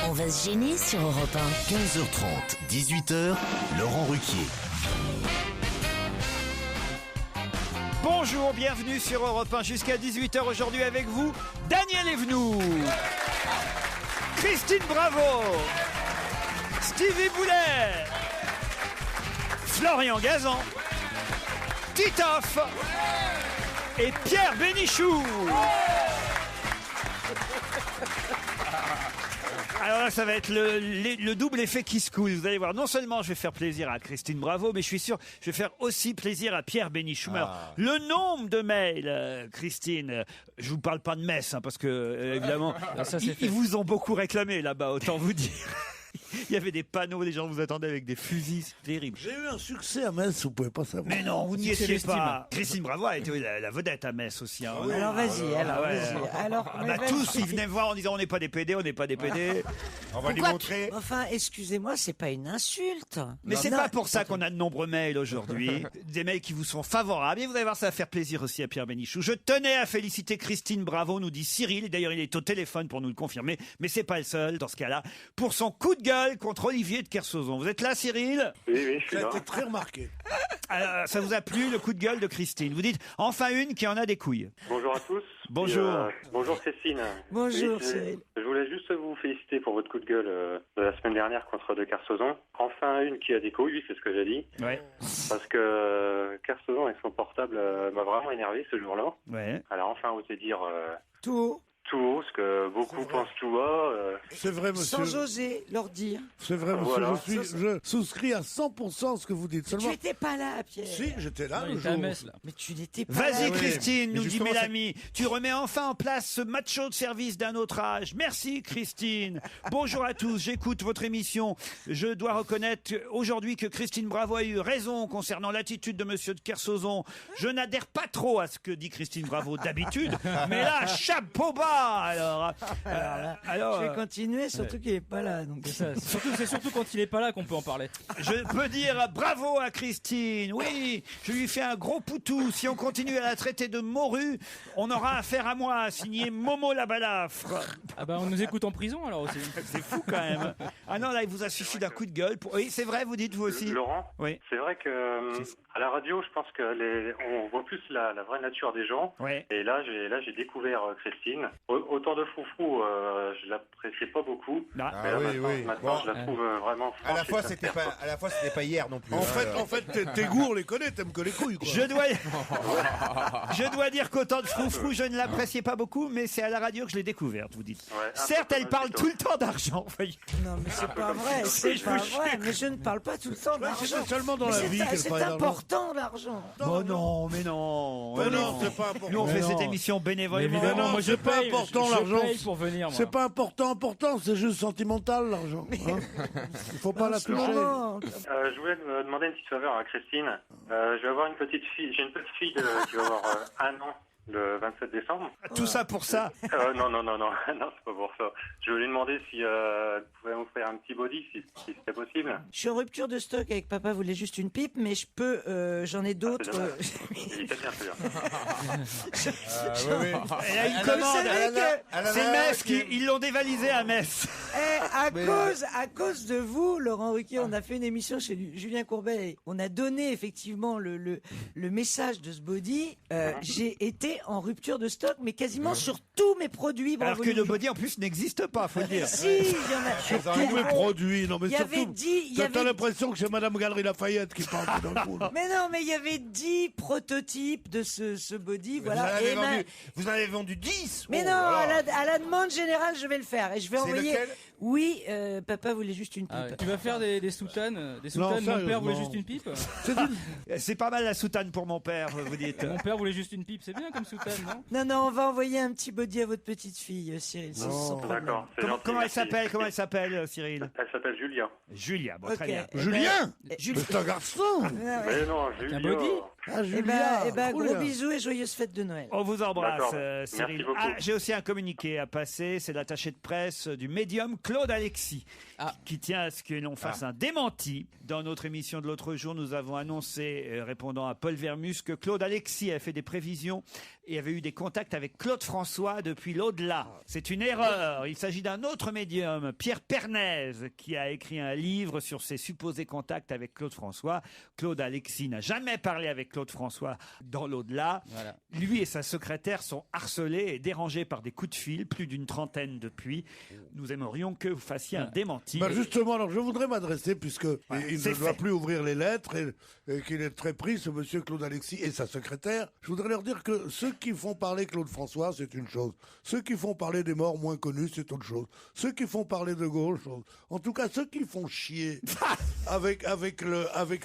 On va se gêner sur Europe 1. 15h30, 18h, Laurent Ruquier. Bonjour, bienvenue sur Europe 1 jusqu'à 18h aujourd'hui avec vous, Daniel Evenou, Christine Bravo, Stevie Boulet, Florian Gazan, Titoff et Pierre Bénichou. Alors là, ça va être le double effet qui se coule. Vous allez voir, non seulement je vais faire plaisir à Christine Bravo, mais je suis sûr je vais faire aussi plaisir à Pierre Bénichou. Alors, le nombre de mails, Christine, je vous parle pas de Metz, hein, parce que évidemment, ils vous ont beaucoup réclamé là-bas, autant vous dire. Il y avait des panneaux, les gens vous attendaient avec des fusils, c'est terrible. J'ai eu un succès à Metz, vous pouvez pas savoir. Mais non, vous n'y étiez pas. Christine Bravo a été la vedette à Metz aussi. Hein. Oui. Alors vas-y, Tous, ils venaient me voir en disant on n'est pas des PD, on n'est pas des PD. On va lui montrer. Enfin, excusez-moi, c'est pas une insulte. Mais c'est pas pour ça qu'on a de nombreux mails aujourd'hui. Des mails qui vous sont favorables. Et vous allez voir, ça va faire plaisir aussi à Pierre Bénichou. Je tenais à féliciter Christine Bravo, nous dit Cyril. Et d'ailleurs, il est au téléphone pour nous le confirmer. Mais c'est pas le seul, dans ce cas-là, pour son coup de gueule contre Olivier de Kersauzon. Vous êtes là, Cyril? Oui, je suis Ça a là. été très remarqué. Ça vous a plu, le coup de gueule de Christine? Vous dites, enfin une qui en a des couilles. Bonjour à tous. Bonjour. Bonjour Christine. Bonjour, Oui, Cyril. je voulais juste vous féliciter pour votre coup de gueule de la semaine dernière contre De Kersauzon. Enfin une qui a des couilles, oui, c'est ce que j'ai dit. Ouais. Parce que Kersauzon avec son portable m'a vraiment énervé ce jour-là. Ouais. Elle a enfin osé dire Tout tout haut, ce que beaucoup pensent tout bas. C'est vrai, monsieur. sans oser leur dire. C'est vrai, monsieur. Voilà. Je souscris à 100% ce que vous dites. Tu Seulement. étais pas là, Pierre. Si, j'étais là Non, le il était à jour. Metz, là. Mais tu n'étais pas Vas-y, là. oui. Christine, Mais nous dit justement, Mélanie. Tu remets enfin en place ce macho de service d'un autre âge. Merci, Christine. Bonjour à tous. J'écoute votre émission. Je dois reconnaître aujourd'hui que Christine Bravo a eu raison concernant l'attitude de monsieur de Kersauzon. Je n'adhère pas trop à ce que dit Christine Bravo d'habitude. Mais là, chapeau bas, alors. Je vais continuer, surtout qu'il est pas là. Donc C'est surtout quand il est pas là qu'on peut en parler. Je peux dire bravo à Christine. Oui, je lui fais un gros poutou. Si on continue à la traiter de morue, on aura affaire à moi, signé Momo la balafre. Ah bah on nous écoute en prison alors aussi. C'est fou quand même. Ah non, là, il vous a suffi d'un coup de gueule. Oui, c'est vrai, vous dites vous aussi. Laurent, Oui. c'est vrai que à la radio, je pense que on voit plus la vraie nature des gens. Ouais. Et là, j'ai découvert Christine. Autant de froufrou, je l'appréciais pas beaucoup. Ah. Mais là, oui, maintenant, oui. maintenant, Bon, je la trouve vraiment À la franche fois et c'était sincère, pas hier non plus. En fait, tes goûts, on les connaît, t'aimes que les couilles, quoi. Je dois dire qu'autant de froufrou, je ne l'appréciais pas beaucoup, mais c'est à la radio que je l'ai découverte, vous dites. Ouais, un Certes, peu elle comme parle plutôt. tout le temps d'argent, voyez. non, mais c'est pas vrai. C'est pas vrai. Mais je ne parle pas tout le temps d'argent. C'est seulement dans la vie qu'elle C'est parle d'argent. important l'argent. Oh non, mais non. Mais non, c'est pas important. Nous, on fait Mais cette non. émission bénévolement. Mais non, moi c'est pas important, je l'argent. paye pour venir moi. C'est pas important, c'est juste sentimental, l'argent. Hein. Il faut pas la toucher. Non. Je voulais me demander une petite faveur à Christine. Je vais avoir une petite fille. J'ai une petite fille qui va avoir un an le 27 décembre. Tout ça pour ça. Non, non, c'est pas pour ça. Je voulais lui demander si elle pouvait m'offrir un petit body, si c'était possible. Je suis en rupture de stock avec papa voulait juste une pipe, mais je peux, j'en ai d'autres. Il était bien, celui-là. Oui. Elle a une Vous commande. savez que, C'est Metz ils l'ont dévalisé à Metz. à cause de vous, Laurent Ruquier, on a fait une émission chez Julien Courbet. Et on a donné effectivement le message de ce body. J'ai été en rupture de stock, mais quasiment sur tous mes produits. Alors Bravo que le Lulu. body en plus n'existe pas, faut le dire. Si, il y en a. Tous mes produits, non mais Il y avait surtout, 10, il y t'as avait l'impression que c'est Madame Galerie Lafayette qui parle tout d'un coup. Là. Mais non, mais il y avait 10 prototypes de ce body, voilà. Et Vous en avez vendu 10. mais Oh, non, alors. à la demande générale, je vais le faire. Et je vais C'est envoyer. lequel Oui, papa voulait juste une pipe. Ah ouais. Tu vas faire des soutanes, Non, mon père sérieusement. voulait juste une pipe. C'est pas mal la soutane pour mon père, vous dites. Mon père voulait juste une pipe, c'est bien comme soutane, non? Non, on va envoyer un petit body à votre petite fille, Cyril. Sans problème. D'accord. c'est Comment, gentil, comment elle merci. s'appelle Comment elle s'appelle, Cyril? Elle s'appelle Julia. Julia, bon, Ok. très bien. Eh ben, Julien Julien. Mais c'est un garçon. Mais non, Julia. body Ah, Julia, gros Julia. bisous et joyeuses fêtes de Noël. On vous embrasse, D'accord. Cyril. Merci beaucoup. Ah, j'ai aussi un communiqué à passer. C'est l'attaché de presse du médium Claude Alexis qui tient à ce que l'on fasse un démenti. Dans notre émission de l'autre jour, nous avons annoncé, répondant à Paul Vermus, que Claude Alexis a fait des prévisions et avait eu des contacts avec Claude François depuis l'au-delà. C'est une erreur. Il s'agit d'un autre médium, Pierre Pernaise, qui a écrit un livre sur ses supposés contacts avec Claude François. Claude Alexis n'a jamais parlé avec Claude François dans l'au-delà. Voilà. Lui et sa secrétaire sont harcelés et dérangés par des coups de fil, plus d'une trentaine depuis. Nous aimerions que vous fassiez un démenti. Bah justement, alors je voudrais m'adresser, puisque il c'est ne doit fait. plus ouvrir les lettres et qu'il est très pris, ce monsieur Claude Alexis et sa secrétaire. Je voudrais leur dire que ceux qui font parler Claude François, c'est une chose. Ceux qui font parler des morts moins connus, c'est autre chose. Ceux qui font parler de Gaulle, chose. En tout cas, ceux qui font chier avec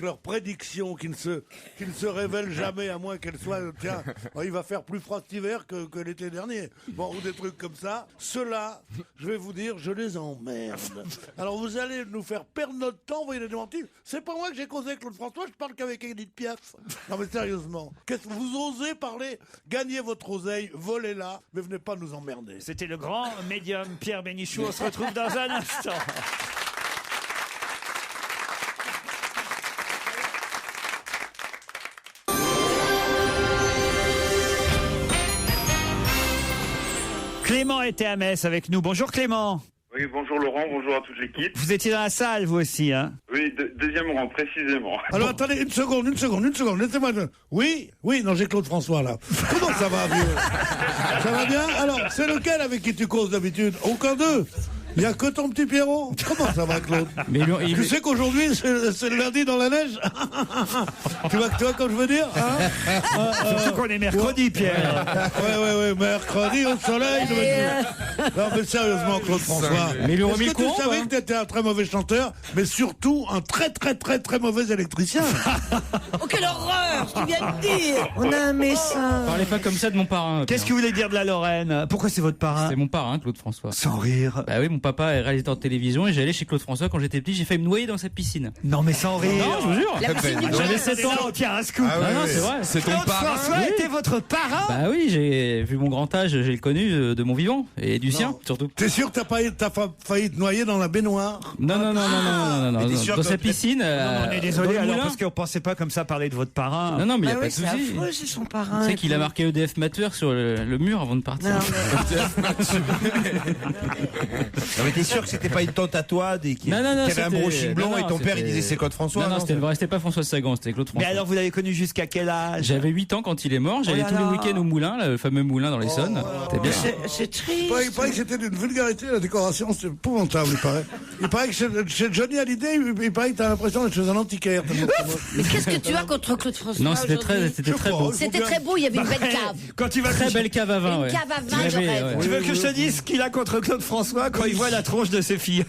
leurs prédictions qui ne se révèlent jamais, à moins qu'elles soient, tiens, il va faire plus froid cet hiver que l'été dernier. Bon, ou des trucs comme ça. Ceux-là, je vais vous dire, je les emmerde. Alors vous allez nous faire perdre notre temps, vous voyez les démentis. C'est pas moi que j'ai causé avec Claude François, je parle qu'avec Edith Piaf. Non mais sérieusement, qu'est-ce que vous osez parler, gagnez votre oseille, volez-la, mais venez pas nous emmerder. C'était le grand médium Pierre Bénichou. On se retrouve dans un instant. Clément était à Metz avec nous. Bonjour Clément. Oui, bonjour Laurent, bonjour à toute l'équipe. Vous étiez dans la salle, vous aussi, hein? Oui, deuxième rang, précisément. Alors attendez, une seconde, laissez-moi... Oui, non, j'ai Claude François là. Comment ça va, vieux? Ça va bien? Alors, c'est lequel avec qui tu causes d'habitude? Aucun d'eux? Il n'y a que ton petit Pierrot? Comment ça va, Claude? Tu sais qu'aujourd'hui, c'est le lundi dans la neige? Tu vois comme je veux dire, hein? Surtout qu'on est mercredi, Pierre. Ouais, mercredi au soleil. Non, mais sérieusement, Claude François. Mais il aurait mis Est-ce le que tu courant, savais hein que tu étais un très mauvais chanteur, mais surtout un très mauvais électricien? Oh, quelle horreur, ce que tu viens de dire. On a un médecin. Parlez pas comme ça de mon parrain. Qu'est-ce que vous voulez dire de la Lorraine? Pourquoi c'est votre parrain? C'est mon parrain, Claude François. Sans rire. Bah oui, mon papa est réalisateur de télévision et j'allais chez Claude François quand j'étais petit, j'ai failli me noyer dans sa piscine. Non mais sans rire. Non, je vous jure. J'avais 7 ans. Tiens, un scoop. Non, c'est vrai. C'est ton Claude parrain. François était votre parrain? Bah oui, j'ai vu mon grand âge, j'ai le connu de mon vivant et du sien, surtout. T'es sûr que t'as failli te noyer dans la baignoire? Non. Dans sa piscine. On est désolé dans le alors moulin. parce qu'on pensait pas comme ça parler de votre parrain. Non, mais il Ah n'y a pas oui, de c'est souci. affreux, c'est son parrain. Tu sais qu'il a marqué EDF Mateur sur le mur avant de partir. Non, Non, mais t'es sûr que c'était pas une tante à toi qui avait un c'était- brushing blond non, et ton père il c'était- disait c'est Claude François? Non, c'était pas François Sagan, c'était Claude Mais François. alors vous l'avez connu jusqu'à quel âge? J'avais 8 ans quand il est mort, j'allais là tous les là. week-ends au moulin, le fameux moulin dans l'Essonne. C'était bien. c'est triste. Il paraît que c'était d'une vulgarité, la décoration, c'est épouvantable, il paraît. Il paraît que chez Johnny Hallyday, il paraît que t'as l'impression d'être chez un antiquaire. Mais qu'est-ce que tu as contre Claude François? Non, c'était très beau. C'était très beau, il y avait une belle cave. Quand tu vas Très belle cave à vin, Une ouais. cave à vin, Il y je avait, rêve. ouais. Tu veux que je te dise ce qu'il a contre Claude François quand il voit la tronche de ses filles?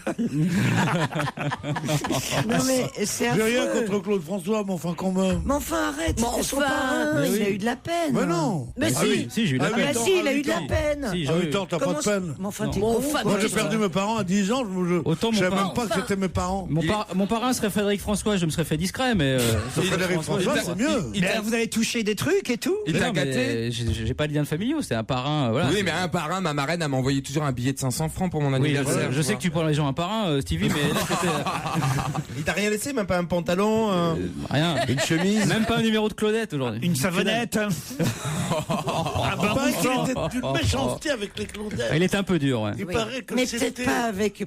Non mais c'est J'ai rien affreux. contre Claude François, mais enfin quand même. Mais enfin arrête, Mais c'était son enfin. parrain, Mais il oui. a eu de la peine. Mais non. Mais Ah si. oui, si, j'ai eu de la Ah peine. oui, Bah si, il a eu de la peine. Si, À j'ai 8 eu. ans, t'as pas de peine. Mais enfin, t'es Bon, con, enfin, quoi. Moi, j'ai perdu mes parents à 10 ans, Autant je savais mon même parrain- pas que c'était mes parents. Mon parrain serait Frédéric François, je me serais fait discret, mais. Frédéric François, c'est mieux. Mais alors, vous avez touché des trucs et tout? Il Mais t'a non, mais gâté? j'ai pas de lien familiaux, c'était un parrain, voilà. Oui, mais un parrain, ma marraine, elle m'a envoyé toujours un billet de 500 francs pour mon Oui, anniversaire. je sais que tu prends les gens un parrain, Stevie, mais là c'était Il t'a rien laissé, même pas un pantalon, rien. une chemise? Même pas un numéro de Claudette aujourd'hui. Une savonnette? Un Il bain paraît qu'il moussant? était d'une méchanceté avec les Claudettes. Il était un peu dur, ouais. Il paraît que Mais c'était...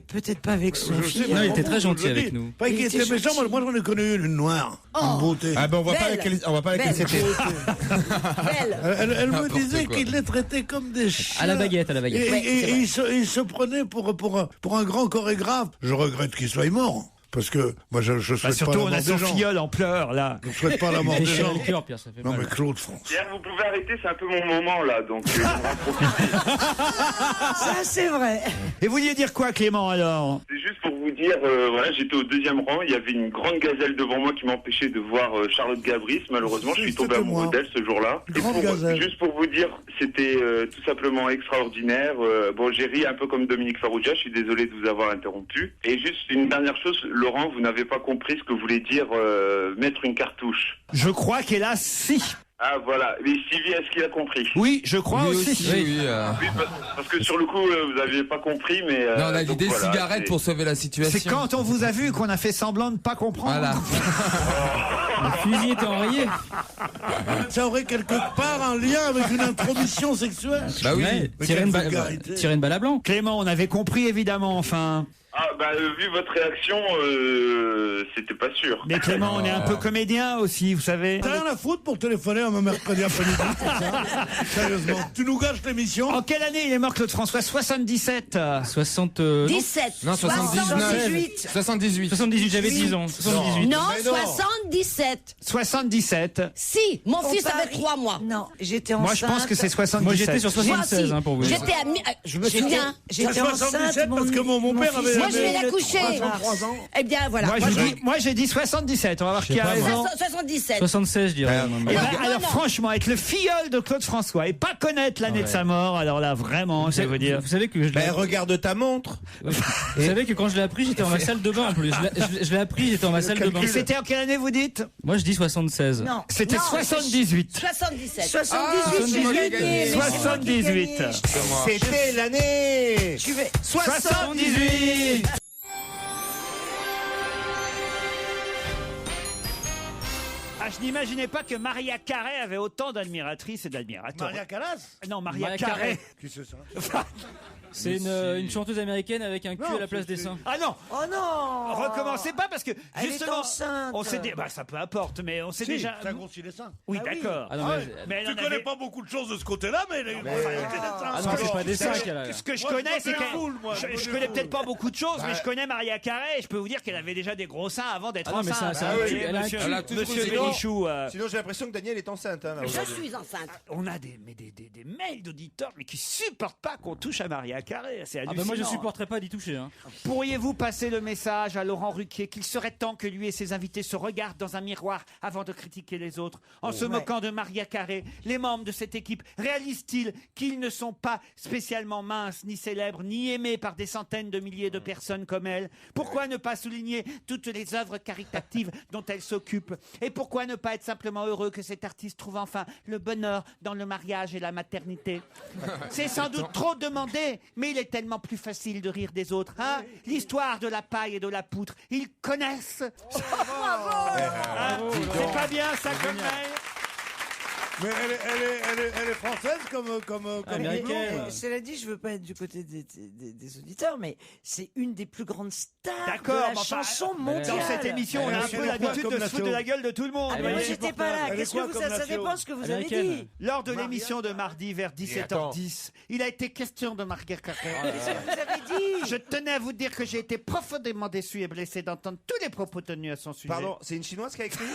peut-être pas avec son Je fils. sais, Non, il moi, était très je gentil le avec dis. nous. Pas Il qu'il était était méchant, gentil. moi j'en ai connu une noire, une beauté. Ah ben on voit pas Belle. laquelle c'était. Belle. Elle me N'importe disait quoi. qu'il les traitait comme des chiens. À la baguette. Et, Ouais, c'est il se prenait pour un grand chorégraphe. Je regrette qu'il soit mort. Parce que moi je souhaite Bah, pas surtout, la on mort a son des gens. filleul en pleurs, là. Je souhaite pas la mort des Déchirer gens. le cœur, Pierre, ça fait Non mal. mais Claude François. Pierre, vous pouvez arrêter, c'est un peu mon moment là, donc je vais en profiter. Ça c'est vrai. Et vous vouliez dire quoi, Clément, alors? C'est juste pour vous vous dire, voilà, j'étais au deuxième rang, il y avait une grande gazelle devant moi qui m'empêchait de voir Charlotte Gabris. Malheureusement, je suis tombé amoureux d'elle ce jour-là. Juste pour vous dire, c'était tout simplement extraordinaire. Bon, j'ai ri un peu comme Dominique Farrugia, je suis désolé de vous avoir interrompu. Et juste une dernière chose, Laurent, vous n'avez pas compris ce que voulait dire mettre une cartouche. Je crois qu'hélas, si. Ah voilà, mais Stevie, est-ce qu'il a compris? Oui, je crois aussi. Oui, Oui, parce que sur le coup, vous n'aviez pas compris, mais... non, on a dit donc des voilà, cigarettes pour sauver la situation. C'est quand on vous a vu qu'on a fait semblant de ne pas comprendre. Voilà. Le fusil était enrayé. Ça aurait quelque part un lien avec une intromission sexuelle. Bah oui. Ouais, Mais tirer quelle une balle, vulgarité. tirer une balle à blanc. Clément, on avait compris évidemment, enfin. Ah bah vu votre réaction, c'était pas sûr. Mais Clément, on est un peu comédien aussi, vous savez. T'as rien à foutre pour téléphoner un mercredi après-midi, c'est ça? Sérieusement. Tu nous gâches l'émission. En quelle année il est mort Claude François? 77. 60. 17. Non, 79. 78. 78, j'avais 10 ans. 78. Non, Mais non. 77. 77. Si, mon On fils parie- avait 3 mois. Non, j'étais enceinte. Moi, je pense que c'est 77. Moi, j'étais sur Moi 76, aussi. hein, pour vous dire. J'étais à je me souviens. J'étais C'est 77 enceinte. parce que mon père avait- Moi, je vais le l'accoucher. 3 ans. Eh bien, voilà. Moi, j'ai dit 77. On va voir qui a pas, moi. raison. 77. 76, je dirais. Eh ben, Non, alors non. franchement, être le filleul de Claude François et pas connaître l'année de sa mort, alors là vraiment, je vais vous dire. Vous savez que je l'ai. Ben, regarde ta montre. Vous savez que quand je l'ai appris, j'étais dans ma salle de bain en plus. Je l'ai appris, j'étais dans ma salle de bain. Et c'était en quelle année vous dites? Moi, je dis 76. Non. C'était Non, 78. 77. 78, j'ai gagné. 78. C'était l'année. Tu vais. 78. Ah, je n'imaginais pas que Maria Carey avait autant d'admiratrices et d'admirateurs. Maria Callas. Non, Maria Maria Carey. Carey. Qui c'est ça? C'est une chanteuse américaine avec un cul Non, à la place c'est- des seins. Ah non, Oh non. recommencez pas parce que Elle est justement, enceinte. on s'est dit, bah ça peu importe, mais on s'est Si, déjà. ça grossit les seins. Oui, Ah oui. d'accord. Ah non, Ah mais- ouais. Mais elle Tu en connais avait- pas beaucoup de choses de ce côté-là, mais elle est Ah non, c'est pas des seins qu'elle a. Ce que je Moi, connais, je c'est me qu'elle. défoule, moi, je me Je défoule. connais peut-être pas beaucoup de choses, mais je connais Maria Carey et je peux vous dire qu'elle avait déjà des gros seins avant d'être Ah non, mais enceinte. ça, Ah oui, oui, elle a un monsieur, cul. Elle a tout monsieur cru, Bénichou. Sinon, j'ai l'impression que Daniel est enceinte. Hein, là, Je aujourd'hui. suis enceinte. On a des mails d'auditeurs mais qui supportent pas qu'on touche à Maria Carey. C'est Ah hallucinant. bah moi, je supporterais pas d'y toucher. Hein. Pourriez-vous passer le message à Laurent Ruquier qu'il serait temps que lui et ses invités se regardent dans un miroir avant de critiquer les autres? En se moquant de Maria Carey, les membres de cette équipe réalisent-ils qu'ils ne sont pas spécialement minces, ni célèbres, ni aimés par des centaines de milliers de personnes comme elle? Pourquoi ne pas souligner toutes les œuvres caritatives dont elle s'occupe? Et pourquoi ne pas être simplement heureux que cet artiste trouve enfin le bonheur dans le mariage et la maternité? C'est sans doute trop demandé, mais il est tellement plus facile de rire des autres. Hein? L'histoire de la paille et de la poutre, ils connaissent. Hein? C'est pas bien ça comme mail. Mais elle est française comme Américaine. Mais, cela dit, je veux pas être du côté des auditeurs, mais c'est une des plus grandes stars D'accord, de la mais enfin, chanson mondiale. Dans cette émission, on a un Elle peu est l'habitude quoi de comme se foutre de la gueule de tout le monde. Ah, vous mais moi, voyez. j'étais pas là. Elle est Qu'est-ce que quoi vous comme ça nation? dépend ce que vous avez Américaine. dit. Lors de l'émission de mardi vers 17h10, il a été question de Maria Carey. Qu'est-ce que vous avez dit? Je tenais à vous dire que j'ai été profondément déçu et blessé d'entendre tous les propos tenus à son sujet. Pardon, c'est une chinoise qui a écrit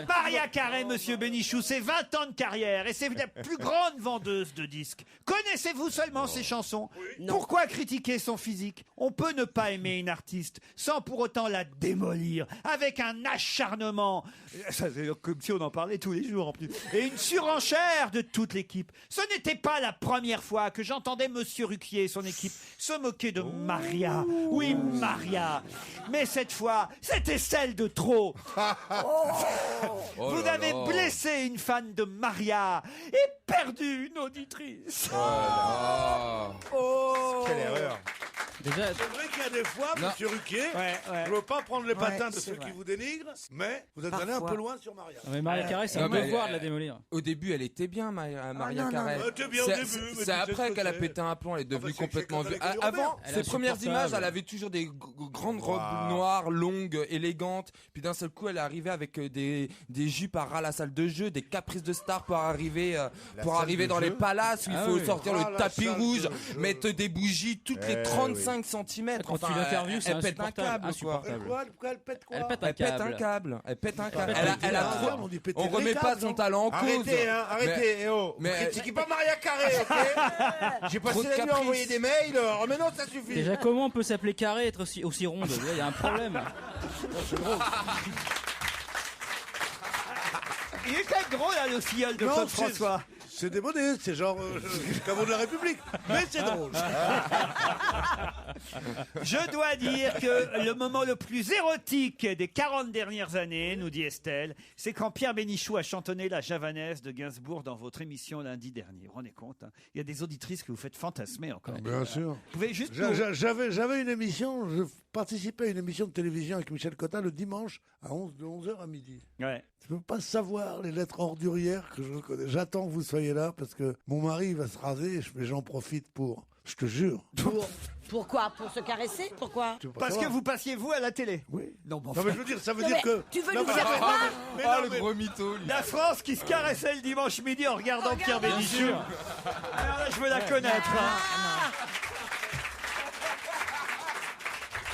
Maria Carey, monsieur Bénichou, c'est 20 ans de carrière et c'est la plus grande vendeuse de disques. Connaissez-vous seulement ses chansons? Pourquoi critiquer son physique? On peut ne pas aimer une artiste sans pour autant la démolir avec un acharnement. Ça, c'est comme si on en parlait tous les jours en plus. Et une surenchère de toute l'équipe. Ce n'était pas la première fois que j'entendais monsieur Ruquier et son équipe se moquer de Maria. Oui, Maria. Mais cette fois, c'était celle de trop. Vous avez blessé une fan de Maria et perdu une auditrice. Quelle erreur. Déjà, C'est vrai qu'il y a des fois, monsieur Ruquier, je veux pas prendre les patins de ceux qui vous dénigrent, mais vous êtes allé un peu loin sur Maria. mais Maria Carey, c'est Non, un mais- devoir de la démolir. Au début, elle était bien, Maria non, Carey. non. Elle était bien au C'est- début, mais tu C'est sais après ce que qu'elle a c'est. pété un plomb, elle est devenue bah, c'est complètement quand elle vue. est Avant, Robert. Elle ses est premières insupportable. images, elle avait toujours des grandes robes noires, longues, élégantes. Puis d'un seul coup, elle est arrivée avec des jupes à ras la salle de jeu, des caprices de star pour arriver, dans les palaces où il Ah faut oui. sortir Ah, le la tapis salle rouge, de jeu. mettre des bougies toutes les 35 cm. Quand tu Enfin, l'interviews, c'est elle pète un insupportable. câble, quoi. Elle pète quoi Elle pète Elle pète un câble. Elle pète un câble. Elle a trop. On dit péter On les remet pas câbles, son non talent en cause. Arrêtez, hein, arrêtez. Mais- eh oh, mais- critiquez pas Maria Carré, ok? J'ai passé Trop de la nuit à caprices. envoyer des mails. Alors, mais non, ça suffit. Déjà, comment on peut s'appeler Carré et être aussi ronde? Il y a un problème. Il est quand même drôle, là, le filleul de Non, Claude c'est- François. C'est démodé, c'est genre caveau de la République. Mais c'est drôle. Je dois dire que le moment le plus érotique des 40 dernières années, nous dit Estelle, c'est quand Pierre Bénichou a chantonné la javanaise de Gainsbourg dans votre émission lundi dernier. Vous vous rendez compte, hein? Il y a des auditrices que vous faites fantasmer encore. Bien sûr. Vous pouvez juste... J'avais une émission, je participais à une émission de télévision avec Michel Cotta le dimanche de 11h à midi. Ouais. Je ne peux pas savoir les lettres ordurières que je connais. J'attends que vous soyez là parce que mon mari va se raser et j'en profite pour. Je te jure. Pourquoi? Pour se caresser? Pourquoi? Tu veux pas Parce que savoir vous passiez vous à la télé. Oui. Non, bon, Non mais je veux dire, ça veut Non, dire mais que. tu veux Non, nous mais- faire croire mais Oh, non, le mais- gros mytho, lui. la France qui se caressait le dimanche midi en regardant Pierre Bénichou. Alors là, je veux la connaître. hein.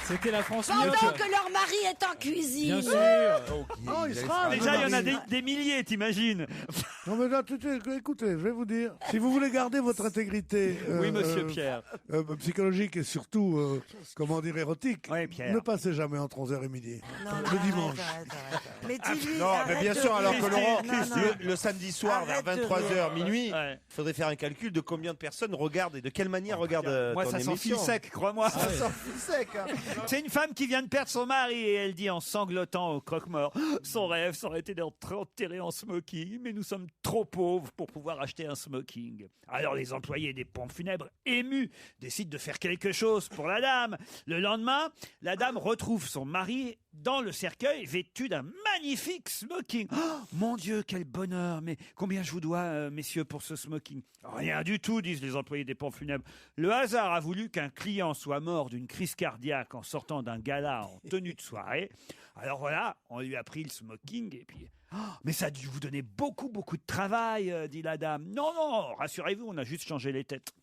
C'était la France Pendant mieux. que leur mari est en cuisine. Bien sûr. Oh, il sera. Déjà, il y en a mari. des milliers, t'imagines? Non mais là, écoutez, je vais vous dire. Si vous voulez garder votre intégrité. Oui, monsieur Pierre. Psychologique et surtout, comment dire, érotique. Oui, Pierre. Ne passez jamais entre 11h et midi. Non, Le dimanche. Mais dis-lui, Non, mais bien arrête sûr, de alors rire. que Laurent, Non, non. le samedi soir vers Arrête de 23h minuit, Ouais. il faudrait faire un calcul de combien de personnes regardent et de quelle manière regardent Moi, ton ça s'enfile émission. sec, crois-moi. Ça s'enfile sec. Hein. C'est une femme qui vient de perdre son mari et elle dit en sanglotant au croque-mort, son rêve, ça aurait été d'être enterré en smoking, mais nous sommes trop pauvres pour pouvoir acheter un smoking. Alors les employés des pompes funèbres, émus, décident de faire quelque chose pour la dame. Le lendemain, la dame retrouve son mari dans le cercueil, vêtu d'un magnifique smoking. Oh, mon Dieu, quel bonheur! Mais combien je vous dois, messieurs, pour ce smoking? Rien du tout, disent les employés des pompes funèbres. Le hasard a voulu qu'un client soit mort d'une crise cardiaque en sortant d'un gala en tenue de soirée. Alors voilà, on lui a pris le smoking et puis... Oh, mais ça a dû vous donner beaucoup, beaucoup de travail, dit la dame. Non, non, rassurez-vous, on a juste changé les têtes.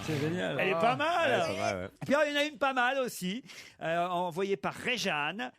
C'est génial. Elle est pas mal. Ouais, c'est vrai, ouais. Puis il y en a une pas mal aussi, envoyée par Réjeanne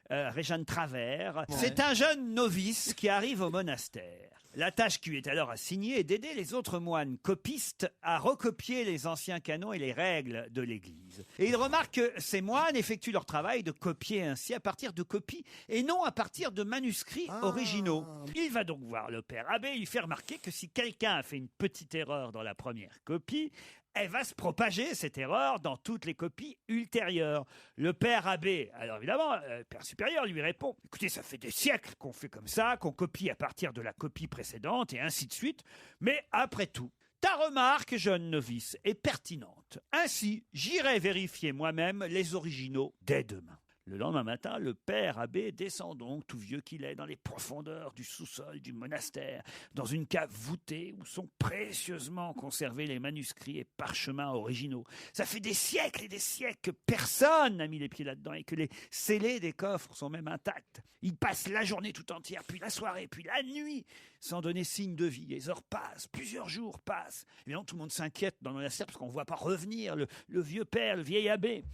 Travers. C'est un jeune novice qui arrive au monastère. La tâche qui lui est alors assignée est d'aider les autres moines copistes à recopier les anciens canons et les règles de l'Église. Et il remarque que ces moines effectuent leur travail de copier ainsi à partir de copies et non à partir de manuscrits originaux. Il va donc voir le père abbé et lui faire remarquer que si quelqu'un a fait une petite erreur dans la première copie, elle va se propager, cette erreur, dans toutes les copies ultérieures. Le père abbé, alors évidemment, le père supérieur lui répond « Écoutez, ça fait des siècles qu'on fait comme ça, qu'on copie à partir de la copie précédente, et ainsi de suite. Mais après tout, ta remarque, jeune novice, est pertinente. Ainsi, j'irai vérifier moi-même les originaux dès demain. » Le lendemain matin, le père abbé descend donc, tout vieux qu'il est, dans les profondeurs du sous-sol du monastère, dans une cave voûtée où sont précieusement conservés les manuscrits et parchemins originaux. Ça fait des siècles et des siècles que personne n'a mis les pieds là-dedans et que les scellés des coffres sont même intacts. Il passe la journée tout entière, puis la soirée, puis la nuit, sans donner signe de vie. Les heures passent, plusieurs jours passent. Évidemment, tout le monde s'inquiète dans le monastère parce qu'on ne voit pas revenir le vieux père, le vieil abbé.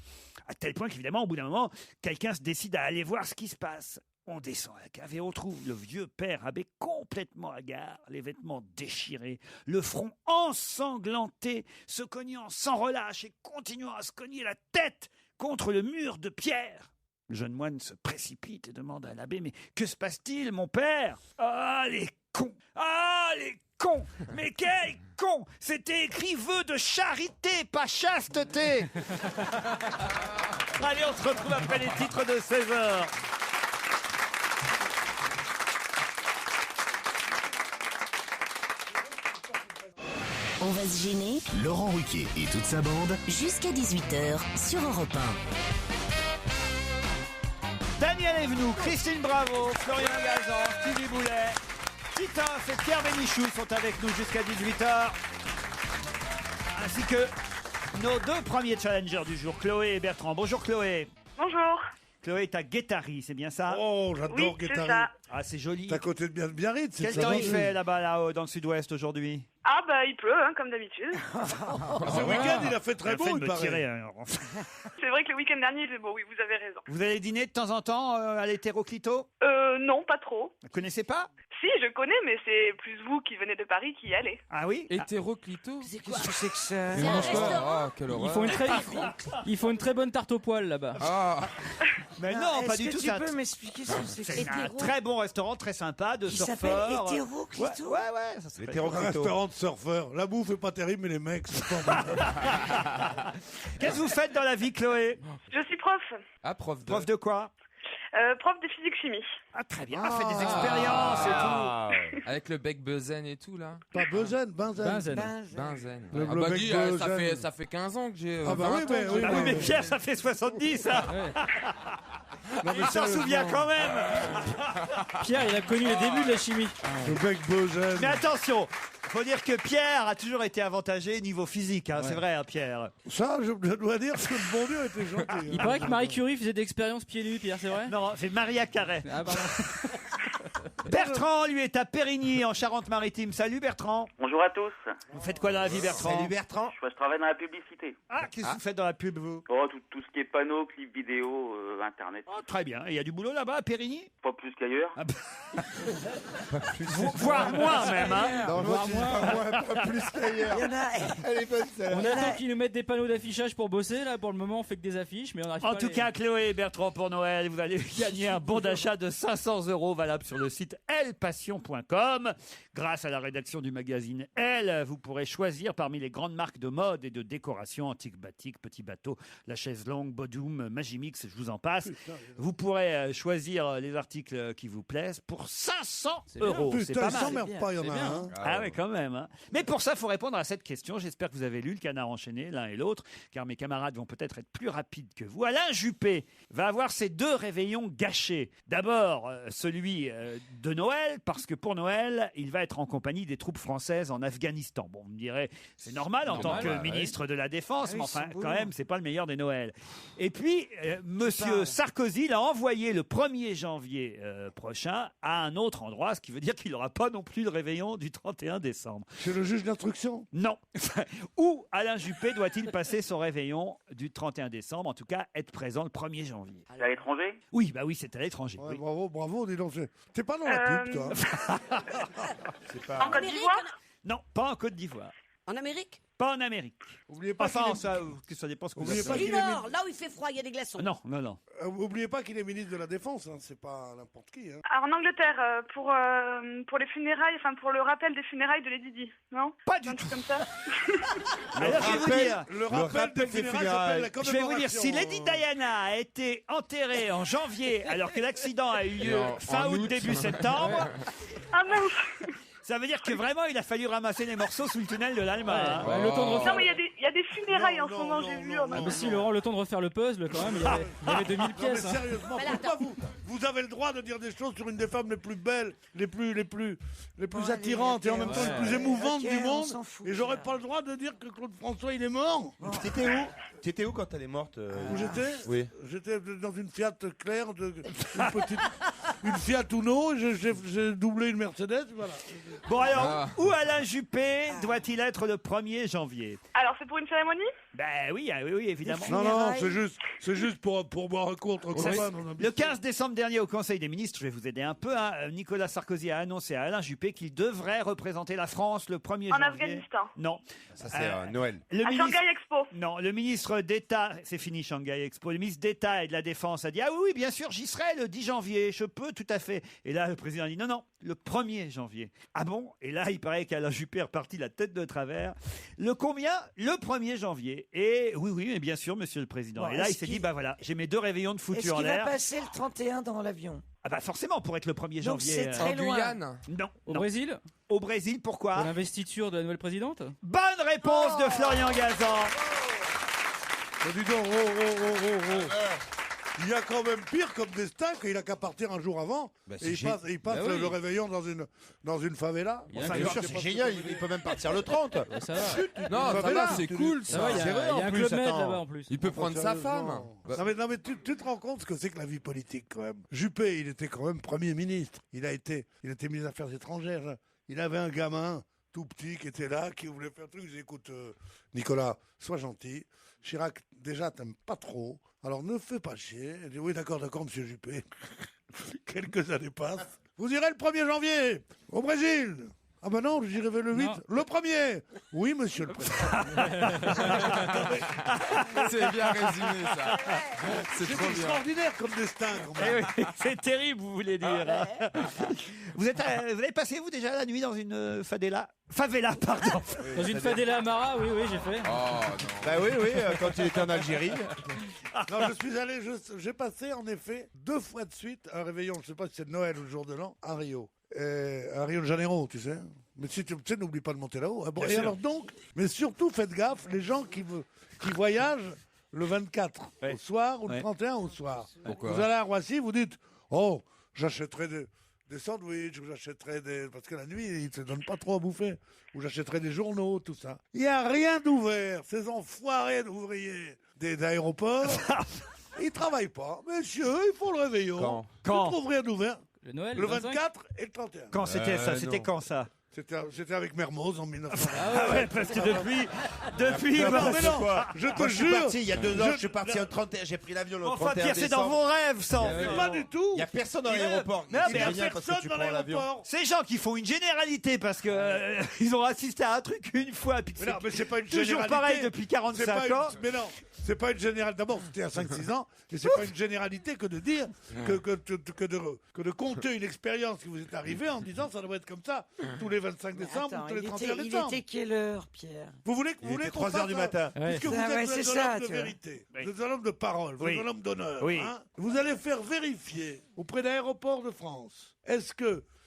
À tel point qu'évidemment, au bout d'un moment, quelqu'un se décide à aller voir ce qui se passe. On descend à la cave et on trouve le vieux père abbé complètement hagard, les vêtements déchirés, le front ensanglanté, se cognant sans relâche et continuant à se cogner la tête contre le mur de pierre. Le jeune moine se précipite et demande à l'abbé « Mais que se passe-t-il, mon père ?»« Ah, les cons ! Ah, les cons ! Mais quel con ! C'était écrit vœu de charité, pas chasteté !» Allez, on se retrouve après les titres de 16h. On va se gêner. Laurent Ruquier et toute sa bande. Jusqu'à 18h sur Europe 1. Daniel Evenou, Christine Bravo, Florian Gazan, Stevie Boulet, Titoff et Pierre Bénichou sont avec nous jusqu'à 18h. Ainsi que nos deux premiers challengers du jour, Chloé et Bertrand. Bonjour Chloé. Bonjour. Chloé est à Guétari, c'est bien ça? Oh, j'adore Oui, c'est Guétari. ça. Ah, c'est joli. C'est à côté de Biarritz. Quel temps il fait là-bas, là-haut, dans le sud-ouest aujourd'hui? Ah bah il pleut, hein, comme d'habitude. Ce week-end, il a fait très beau, il paraît. C'est vrai que le week-end dernier, il est beau, oui, vous avez raison. Vous allez dîner de temps en temps à l'hétéroclito? Non, pas trop. Vous connaissez pas? Si, je connais, mais c'est plus vous qui venez de Paris qui y allez. Ah oui? Hétéroclito? Qu'est-ce que c'est que ça? Ils mangent quoi? Ah, quelle horreur. Ils font une très bonne tarte aux poils là-bas. Ah. Mais non, pas du tout. Tu peux m'expliquer ce que c'est que C'est ça? un très bon restaurant, très sympa, de Qui surfeurs. s'appelle Hétéroclito? Ouais, ça s'appelle Un restaurant de surfeurs. La bouffe est pas terrible, mais les mecs, c'est formidable. Qu'est-ce que vous faites dans la vie, Chloé? Je suis prof. Ah, prof de... Prof de quoi? Prof de physique-chimie. Ah, très bien, faites des expériences et tout. Avec le bec Beuzen et tout, là. Pas Benzen, Benzen. Benzen. Le Ah bah bec dis, Beuzen. ça fait 15 ans que j'ai... Ah bah 20 oui, ans mais que oui, j'ai- Ah oui, mais Pierre, ça fait 70, ça. Il s'en souvient quand même. Pierre, il a connu les débuts de la chimie. Le bec Beuzen. Mais attention, faut dire que Pierre a toujours été avantagé niveau physique, hein, c'est vrai, hein, Pierre. Ça, je dois dire que le bon Dieu était gentil. Il paraît que Marie Curie faisait des expériences pieds nus, Pierre, c'est vrai? Non, c'est Maria Carré. Ah, pardon. Bertrand, lui, est à Périgny, en Charente-Maritime. Salut, Bertrand. Bonjour à tous. Vous faites quoi dans la vie, Bertrand? Salut Bertrand. Je travaille dans la publicité. Ah, qu'est-ce que vous faites dans la pub, vous? Oh, tout ce qui est panneaux, clips vidéo, internet. Oh, très bien. Il y a du boulot là-bas, à Périgny? Pas plus qu'ailleurs. Ah, voire moins, même, hein. Non, moi, tu dis pas moins, pas plus qu'ailleurs. Il y en a... Elle est bonne, celle-là. On attend qu'ils nous mettent des panneaux d'affichage pour bosser. Là, pour le moment, on fait que des affiches, mais on arrive pas En tout cas, Chloé et Bertrand, pour Noël, vous allez gagner un bon d'achat de 500 € valable sur le site elpassion.com. Grâce à la rédaction du magazine Elle, vous pourrez choisir parmi les grandes marques de mode et de décoration, Antique Batik, Petit Bateau, La Chaise Longue, Bodum, Magimix, je vous en passe. Vous pourrez choisir les articles qui vous plaisent pour 500 €. C'est Putain, pas ils mal. s'emmerdent pas, il y en a un. Ah oui, quand même. Hein. Mais pour ça, il faut répondre à cette question. J'espère que vous avez lu le Canard enchaîné, l'un et l'autre, car mes camarades vont peut-être être plus rapides que vous. Alain Juppé va avoir ses 2 réveillons gâchés. D'abord, celui de Noël, parce que pour Noël, il va être en compagnie des troupes françaises en Afghanistan. Bon, on me dirait, c'est normal en tant que ministre de la Défense, mais enfin, quand même, c'est pas le meilleur des Noëls. Et puis, Monsieur Sarkozy l'a envoyé le 1er janvier prochain à un autre endroit, ce qui veut dire qu'il n'aura pas non plus le réveillon du 31 décembre. C'est le juge d'instruction? Non. Où Alain Juppé doit-il passer son réveillon du 31 décembre, en tout cas être présent le 1er janvier? C'est à l'étranger? Oui, bah oui, c'est à l'étranger. Ouais, Oui. bravo, bravo, dis donc. T'es pas dans la pub, toi. En Côte d'Ivoire? Non, pas en Côte d'Ivoire. En Amérique? Pas en Amérique. Oubliez pas Enfin, qu'il est- ça dépend ce que vous Oubliez appelez. pas Du qu'il est Nord, là où il fait froid, il y a des glaçons. Non, non, non. Oubliez pas qu'il est ministre de la Défense, hein. C'est pas n'importe qui. Hein. Alors, en Angleterre, pour les funérailles, enfin pour le rappel des funérailles de Lady Di, non? Pas du Un tout. truc comme ça. Alors, je vais vous dire, Le rappel des funérailles s'appelle la je vais vous dire, si commémoration. Lady Diana a été enterrée en janvier, alors que l'accident a eu lieu Non, fin en août, août. début septembre, Ah mince. ça veut dire que vraiment, il a fallu ramasser les morceaux sous le tunnel de l'Alma. hein. Ouais, le temps de Non, refaire. mais il y a des funérailles en ce Non, moment, non, j'ai vu. non, en Ah, même mais si, Laurent, le temps de refaire le puzzle, quand même, il y avait 2000 Non, mais pièces. hein. sérieusement, pourquoi vous avez le droit de dire des choses sur une des femmes les plus belles, les plus attirantes et en même temps les plus émouvantes Ok, du on monde, s'en fout, et j'aurais Pierre. pas le droit de dire que Claude François il est mort. T'étais où quand elle est morte Où j'étais? Oui. J'étais dans une Fiat Claire, une Fiat Uno, j'ai doublé une Mercedes, voilà. Bon, alors, où Alain Juppé doit-il être le 1er janvier? Alors, c'est pour une cérémonie? Ben oui, oui, évidemment. Non, c'est juste pour boire un coup entre copains. Le 15 décembre dernier, au Conseil des ministres, je vais vous aider un peu, hein, Nicolas Sarkozy a annoncé à Alain Juppé qu'il devrait représenter la France le 1er En janvier. Afghanistan. Non. Ça, c'est Noël. Le À ministre... Shanghai Expo. Non, le ministre d'État, c'est fini Shanghai Expo, le ministre d'État et de la Défense a dit « Ah oui, bien sûr, j'y serai le 10 janvier, je peux tout à fait. » Et là, le président a dit « Non, le 1er janvier. » Ah bon? Et là, il paraît qu'Alain Juppé est reparti la tête de travers. Le combien? Le 1er janvier. Et oui, mais bien sûr, monsieur le président. Bon, et là, il est-ce s'est dit qu'il- « Bah voilà, j'ai mes 2 réveillons de foutu Est-ce en qu'il va l'air. » passer le 31 dans l'avion? Ah bah forcément, pour être le 1er Donc janvier. c'est très En loin. Guyane? Non. Au non. Brésil? Au Brésil, pourquoi? Pour l'investiture de la nouvelle présidente? Bonne réponse de Florian Gazan. Dis donc, oh. Il y a quand même pire comme destin qu'il a qu'à partir un jour avant. Bah, Et il passe le réveillon dans une favela. Bien sûr, c'est génial. Il peut même partir le 30. Ça va. Non, ça va, c'est cool Ça va, il y C'est vrai, a en un plus, club med attends. là-bas en plus. Il peut prendre sa femme. Non mais tu te rends compte ce que c'est que la vie politique quand même. Juppé, il était quand même Premier ministre. Il était ministre des Affaires étrangères. Il avait un gamin tout petit, qui était là, qui voulait faire un truc. Je dis, écoute, Nicolas, sois gentil. Chirac, déjà, t'aimes pas trop. Alors ne fais pas chier. Il dit, oui, d'accord, monsieur Juppé. Quelques années passent. Vous irez le 1er janvier au Brésil. Ah ben non, j'irai le 8. Non. Le 1er. Oui, monsieur le président. C'est bien résumé, ça. C'est trop extraordinaire comme destin. C'est terrible, vous voulez dire. Vous avez passé, vous, déjà la nuit dans une favela, pardon. Dans une favela Amara, oui, j'ai fait. Oh, non. Bah oui, quand il était en Algérie. Non, j'ai passé, en effet, 2 fois de suite un réveillon, je ne sais pas si c'est Noël ou le jour de l'an, à Rio. À Rio de Janeiro, tu sais. Mais si tu sais, n'oublie pas de monter là-haut. Ah bon, et alors donc, mais surtout, faites gaffe, les gens qui voyagent le 24 au soir ou le 31 au soir. Pourquoi? Vous allez à Roissy, vous dites, oh, j'achèterai des sandwichs, ou j'achèterai parce que la nuit, ils ne se donnent pas trop à bouffer, ou j'achèterai des journaux, tout ça. Il n'y a rien d'ouvert. Ces enfoirés d'ouvriers d'aéroports, ils ne travaillent pas. Messieurs, ils font le réveillon. Quand Ils trouvent rien d'ouvert. Le Noël, le 24 et le 31. Quand c'était ça? C'était quand ça? C'était avec Mermoz en 1900. Ah ouais, parce que depuis, mais non, je te jure. Il y a 2 ans, je suis parti au 31. J'ai pris l'avion le 31 Enfin, Pierre, c'est décembre. dans vos rêves, ça. Pas du tout. Il n'y a personne dans l'aéroport. Non, mais il n'y a personne dans l'aéroport. Ces gens qui font une généralité parce que ils ont assisté à un truc une fois, puis Mais non, mais c'est pas une toujours généralité. pareil depuis 45 ans. Mais non, c'est pas une généralité. D'abord, c'était à 5-6 ans, et c'est pas une généralité que de dire que de compter une expérience qui vous est arrivée en disant ça doit être comme ça tous les 25 décembre ou tous les 31 décembre. Il était quelle heure, Pierre? Vous voulez qu'on 3 heures du matin. Puisque vous êtes un homme de vérité, vous êtes un homme de parole, vous êtes un homme d'honneur. Hein, vous allez faire vérifier auprès d'Aéroports de France.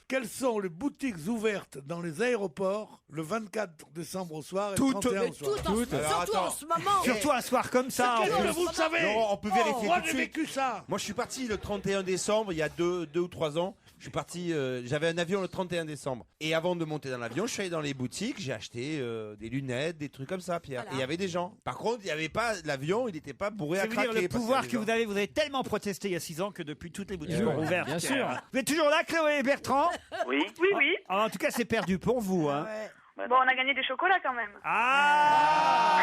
Quelles sont les boutiques ouvertes dans les aéroports le 24 décembre au soir et le 31 au soir? Surtout en ce moment. Surtout un soir comme ça. Vous le savez. Non, on peut vérifier Moi, tout de j'ai suite. vécu ça. Moi, je suis parti le 31 décembre, il y a 2 ou 3 ans. Je suis parti, j'avais un avion le 31 décembre. Et avant de monter dans l'avion, je suis allé dans les boutiques, j'ai acheté des lunettes, des trucs comme ça, Pierre. Voilà. Et il y avait des gens. Par contre, il n'y avait pas, l'avion, il n'était pas bourré à Ça veut dire craquer. le pouvoir que vous avez tellement protesté il y a 6 ans que depuis toutes les boutiques sont ouvertes. Bien sûr. Vous êtes toujours là, Chloé et Bertrand? Oui. Oui. En tout cas, c'est perdu pour vous. Hein. Bon, on a gagné des chocolats quand même. Ah,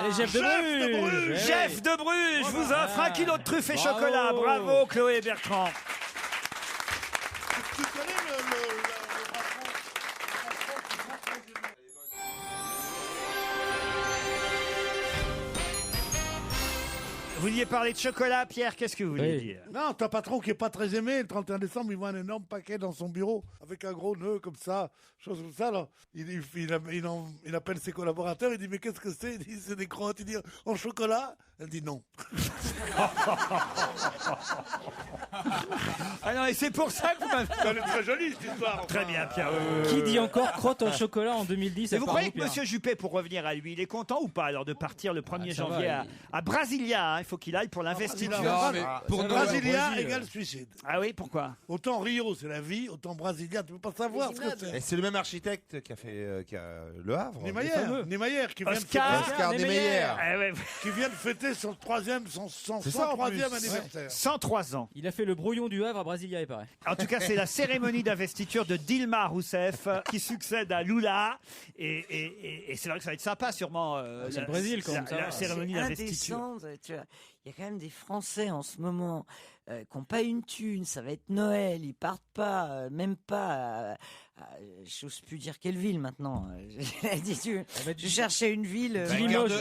les Jeff de Bruges. Jeff de Bruges vous offre 1 kilo de truffes et chocolat. Bravo, Chloé et Bertrand. Tu connais le Vous vouliez parler de chocolat, Pierre, qu'est-ce que vous vouliez dire? Non, ton patron qui est pas très aimé, le 31 décembre, il voit un énorme paquet dans son bureau, avec un gros nœud comme ça, chose comme ça, là. Il appelle ses collaborateurs, il dit, mais qu'est-ce que c'est? Il dit, c'est des crottes, il dit, en chocolat? Elle dit non. Ah non, et c'est pour ça que vous m'avez... Elle est très jolie, cette histoire. Très bien, Pierre. Qui dit encore crotte au chocolat en 2010? Et vous croyez que M. Juppé, pour revenir à lui, il est content ou pas alors de partir le 1er janvier à Brasilia, hein? Il faut qu'il aille pour l'investiture. Pour Brasilia égale suicide. Ah oui, pourquoi? Autant Rio, c'est la vie, autant Brasilia, tu peux pas savoir ce que c'est. Et c'est le même architecte qui a fait Le Havre. Niemeyer, qui vient Oscar Niemeyer. Qui vient de fêter son 103e anniversaire. 103 ans. Il a fait le brouillon du Havre à Brasilia, il paraît. En tout cas, c'est la cérémonie d'investiture de Dilma Rousseff qui succède à Lula. Et c'est vrai que ça va être sympa, sûrement. C'est le Brésil, quand même. La cérémonie d'investiture. Il y a quand même des Français en ce moment qui n'ont pas une thune. Ça va être Noël. Ils partent pas, même pas. J'ose plus dire quelle ville maintenant. Je cherchais une ville. Limoges.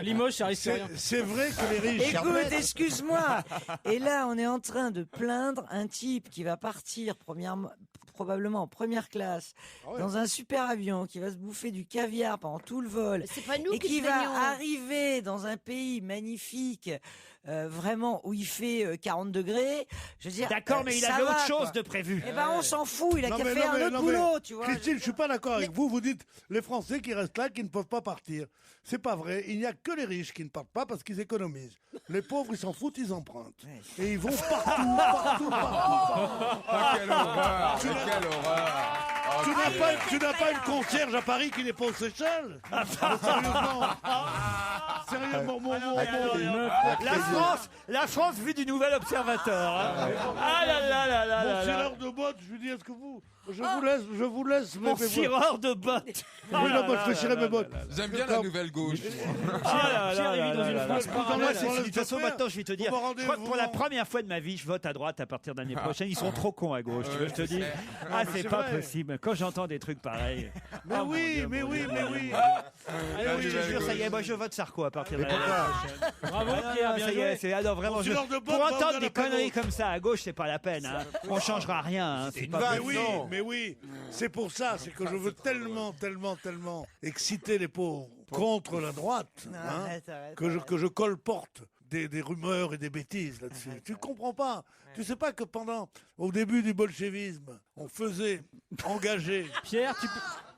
Limoges, ça risque rien. C'est vrai que les riches. Écoute, excuse-moi. Et là, on est en train de plaindre un type qui va partir probablement en première classe dans un super avion, qui va se bouffer du caviar pendant tout le vol, C'est pas nous et qui se va plaignons. arriver dans un pays magnifique, vraiment où il fait 40 degrés. Je veux dire, D'accord, mais il ça avait va, autre chose quoi. de prévu. Eh ben, on s'en fout. Il a Non, qu'à mais faire non, mais un autre non, boulot, mais tu vois. Christine, je suis pas d'accord avec vous. Vous dites les Français qui restent là, qui ne peuvent pas partir. C'est pas vrai. Il n'y a que les riches qui ne partent pas parce qu'ils économisent. Les pauvres, ils s'en foutent, ils empruntent. Et ils vont partout. Oh, quelle horreur! Quelle horreur! Oh, tu n'as pas une concierge à Paris qui n'est pas aux Seychelles? Sérieusement, la France vue du nouvel observateur. Hein. Ah là là là là Mon là là. cireur de bottes, je lui dis, est-ce que vous... Je vous laisse Mon cireur de bottes. Oui, non, moi, je fais cirer mes bottes. J'aime bien la nouvelle gauche. Pierre est dans une France parallèle. De toute façon, faire. maintenant, je vais te dire, Vous me rendez- je crois que pour la première fois de ma vie, je vote à droite à partir d'année prochaine. Ils sont trop cons à gauche, tu veux que je te dis. Ah, mais c'est c'est pas vrai. possible. Quand j'entends des trucs pareils. Mais Oh, oui, mon mais Dieu, oui, mon mais Dieu. oui. Ah, oui, je te jure, ça y est, moi je vote Sarko à partir de l'année prochaine. Bravo, Ah, non, Pierre, non, bien ça y joué. est, c'est alors vraiment. Mon silence de bottes Pour va entendre au-delà des de la conneries gauche. comme ça à gauche, c'est pas la peine. Hein. On changera rien. Hein. C'est pas Mais possible. oui, mais oui, c'est pour ça, c'est que je veux tellement exciter les pauvres contre la droite, hein, arrête, que je colporte des rumeurs et des bêtises là-dessus. Tu comprends pas. Tu sais pas que au début du bolchevisme, on faisait engager. Pierre,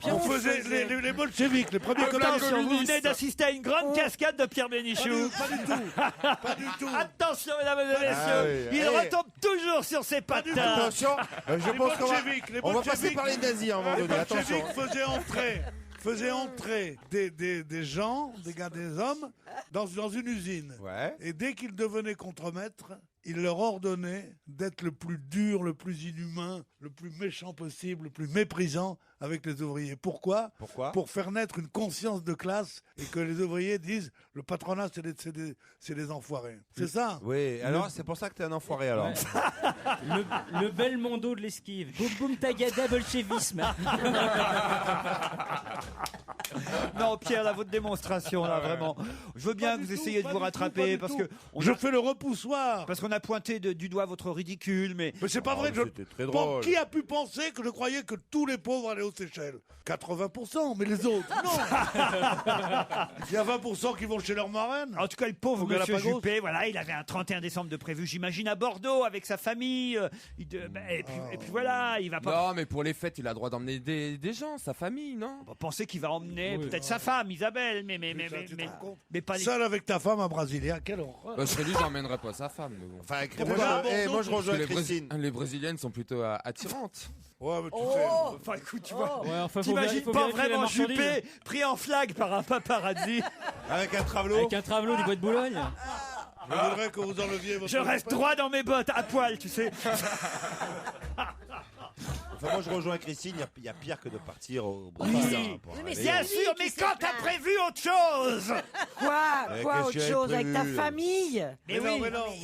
on faisait les bolcheviks, les premiers Attention, vous venez communistes. d'assister à une grande cascade de Pierre Bénichou. Pas du tout. Pas du tout. Attention, mesdames et messieurs, oui. il Allez. retombe toujours sur ses Pas du tout. patins. Attention, je Les pense qu'on va, bolcheviks, les on va passer bolcheviks- par les nazis à un moment Les donné. Attention. bolcheviks faisaient entrer des gens, des hommes, dans une usine. Ouais. Et dès qu'ils devenaient contremaîtres, ils leur ordonnaient d'être le plus dur, le plus inhumain, le plus méchant possible, le plus méprisant avec les ouvriers. Pourquoi ? Pour faire naître une conscience de classe et que les ouvriers disent le patronat, c'est des enfoirés. C'est ça ? Oui, alors c'est pour ça que t'es un enfoiré alors. le bel mondo de l'esquive. Boum boum tagada bolchevisme. Non, Pierre, là, votre démonstration, là, vraiment. Je veux bien que vous essayiez de vous rattraper parce que je fais le repoussoir. Parce qu'on a pointé du doigt votre ridicule, mais c'est pas vrai. C'était très drôle. Qui a pu penser que je croyais que tous les pauvres allaient aux Seychelles ? 80%, mais les autres, non. Il y a 20% qui vont chez leur marraine. En tout cas, le pauvre Au monsieur Galapagos. Juppé, voilà, il avait un 31 décembre de prévu, j'imagine, à Bordeaux avec sa famille. Et puis voilà, il va pas Non, mais pour les fêtes, il a le droit d'emmener des gens, sa famille, non? penser qu'il va emmener peut-être sa femme, Isabelle, mais pas les... Seul avec ta femme à Brasilia, quelle horreur. Bah, je serais dit, j'emmènerais pas sa femme. Mais bon. Enfin, Moi, je rejoins les Christine. Les Brésiliennes sont plutôt attirantes. Ouais, mais tu Enfin, écoute, tu vois, Ouais, enfin, t'imagines faut pas vérifier la vraiment marchandise. Juppé pris en flag par un paparazzi. Avec un travelot. Avec un travelot du bois de Boulogne. Je voudrais que vous enleviez votre... Je reste droit dans mes bottes, à poil, tu sais. Enfin, moi, je rejoins Christine. Il y a pire que de partir au Oui, Brésil. mais bien sûr, mais quand t'as prévu autre chose? Quoi qu'est-ce autre qu'il y avait chose avec ta prévu famille? Mais oui.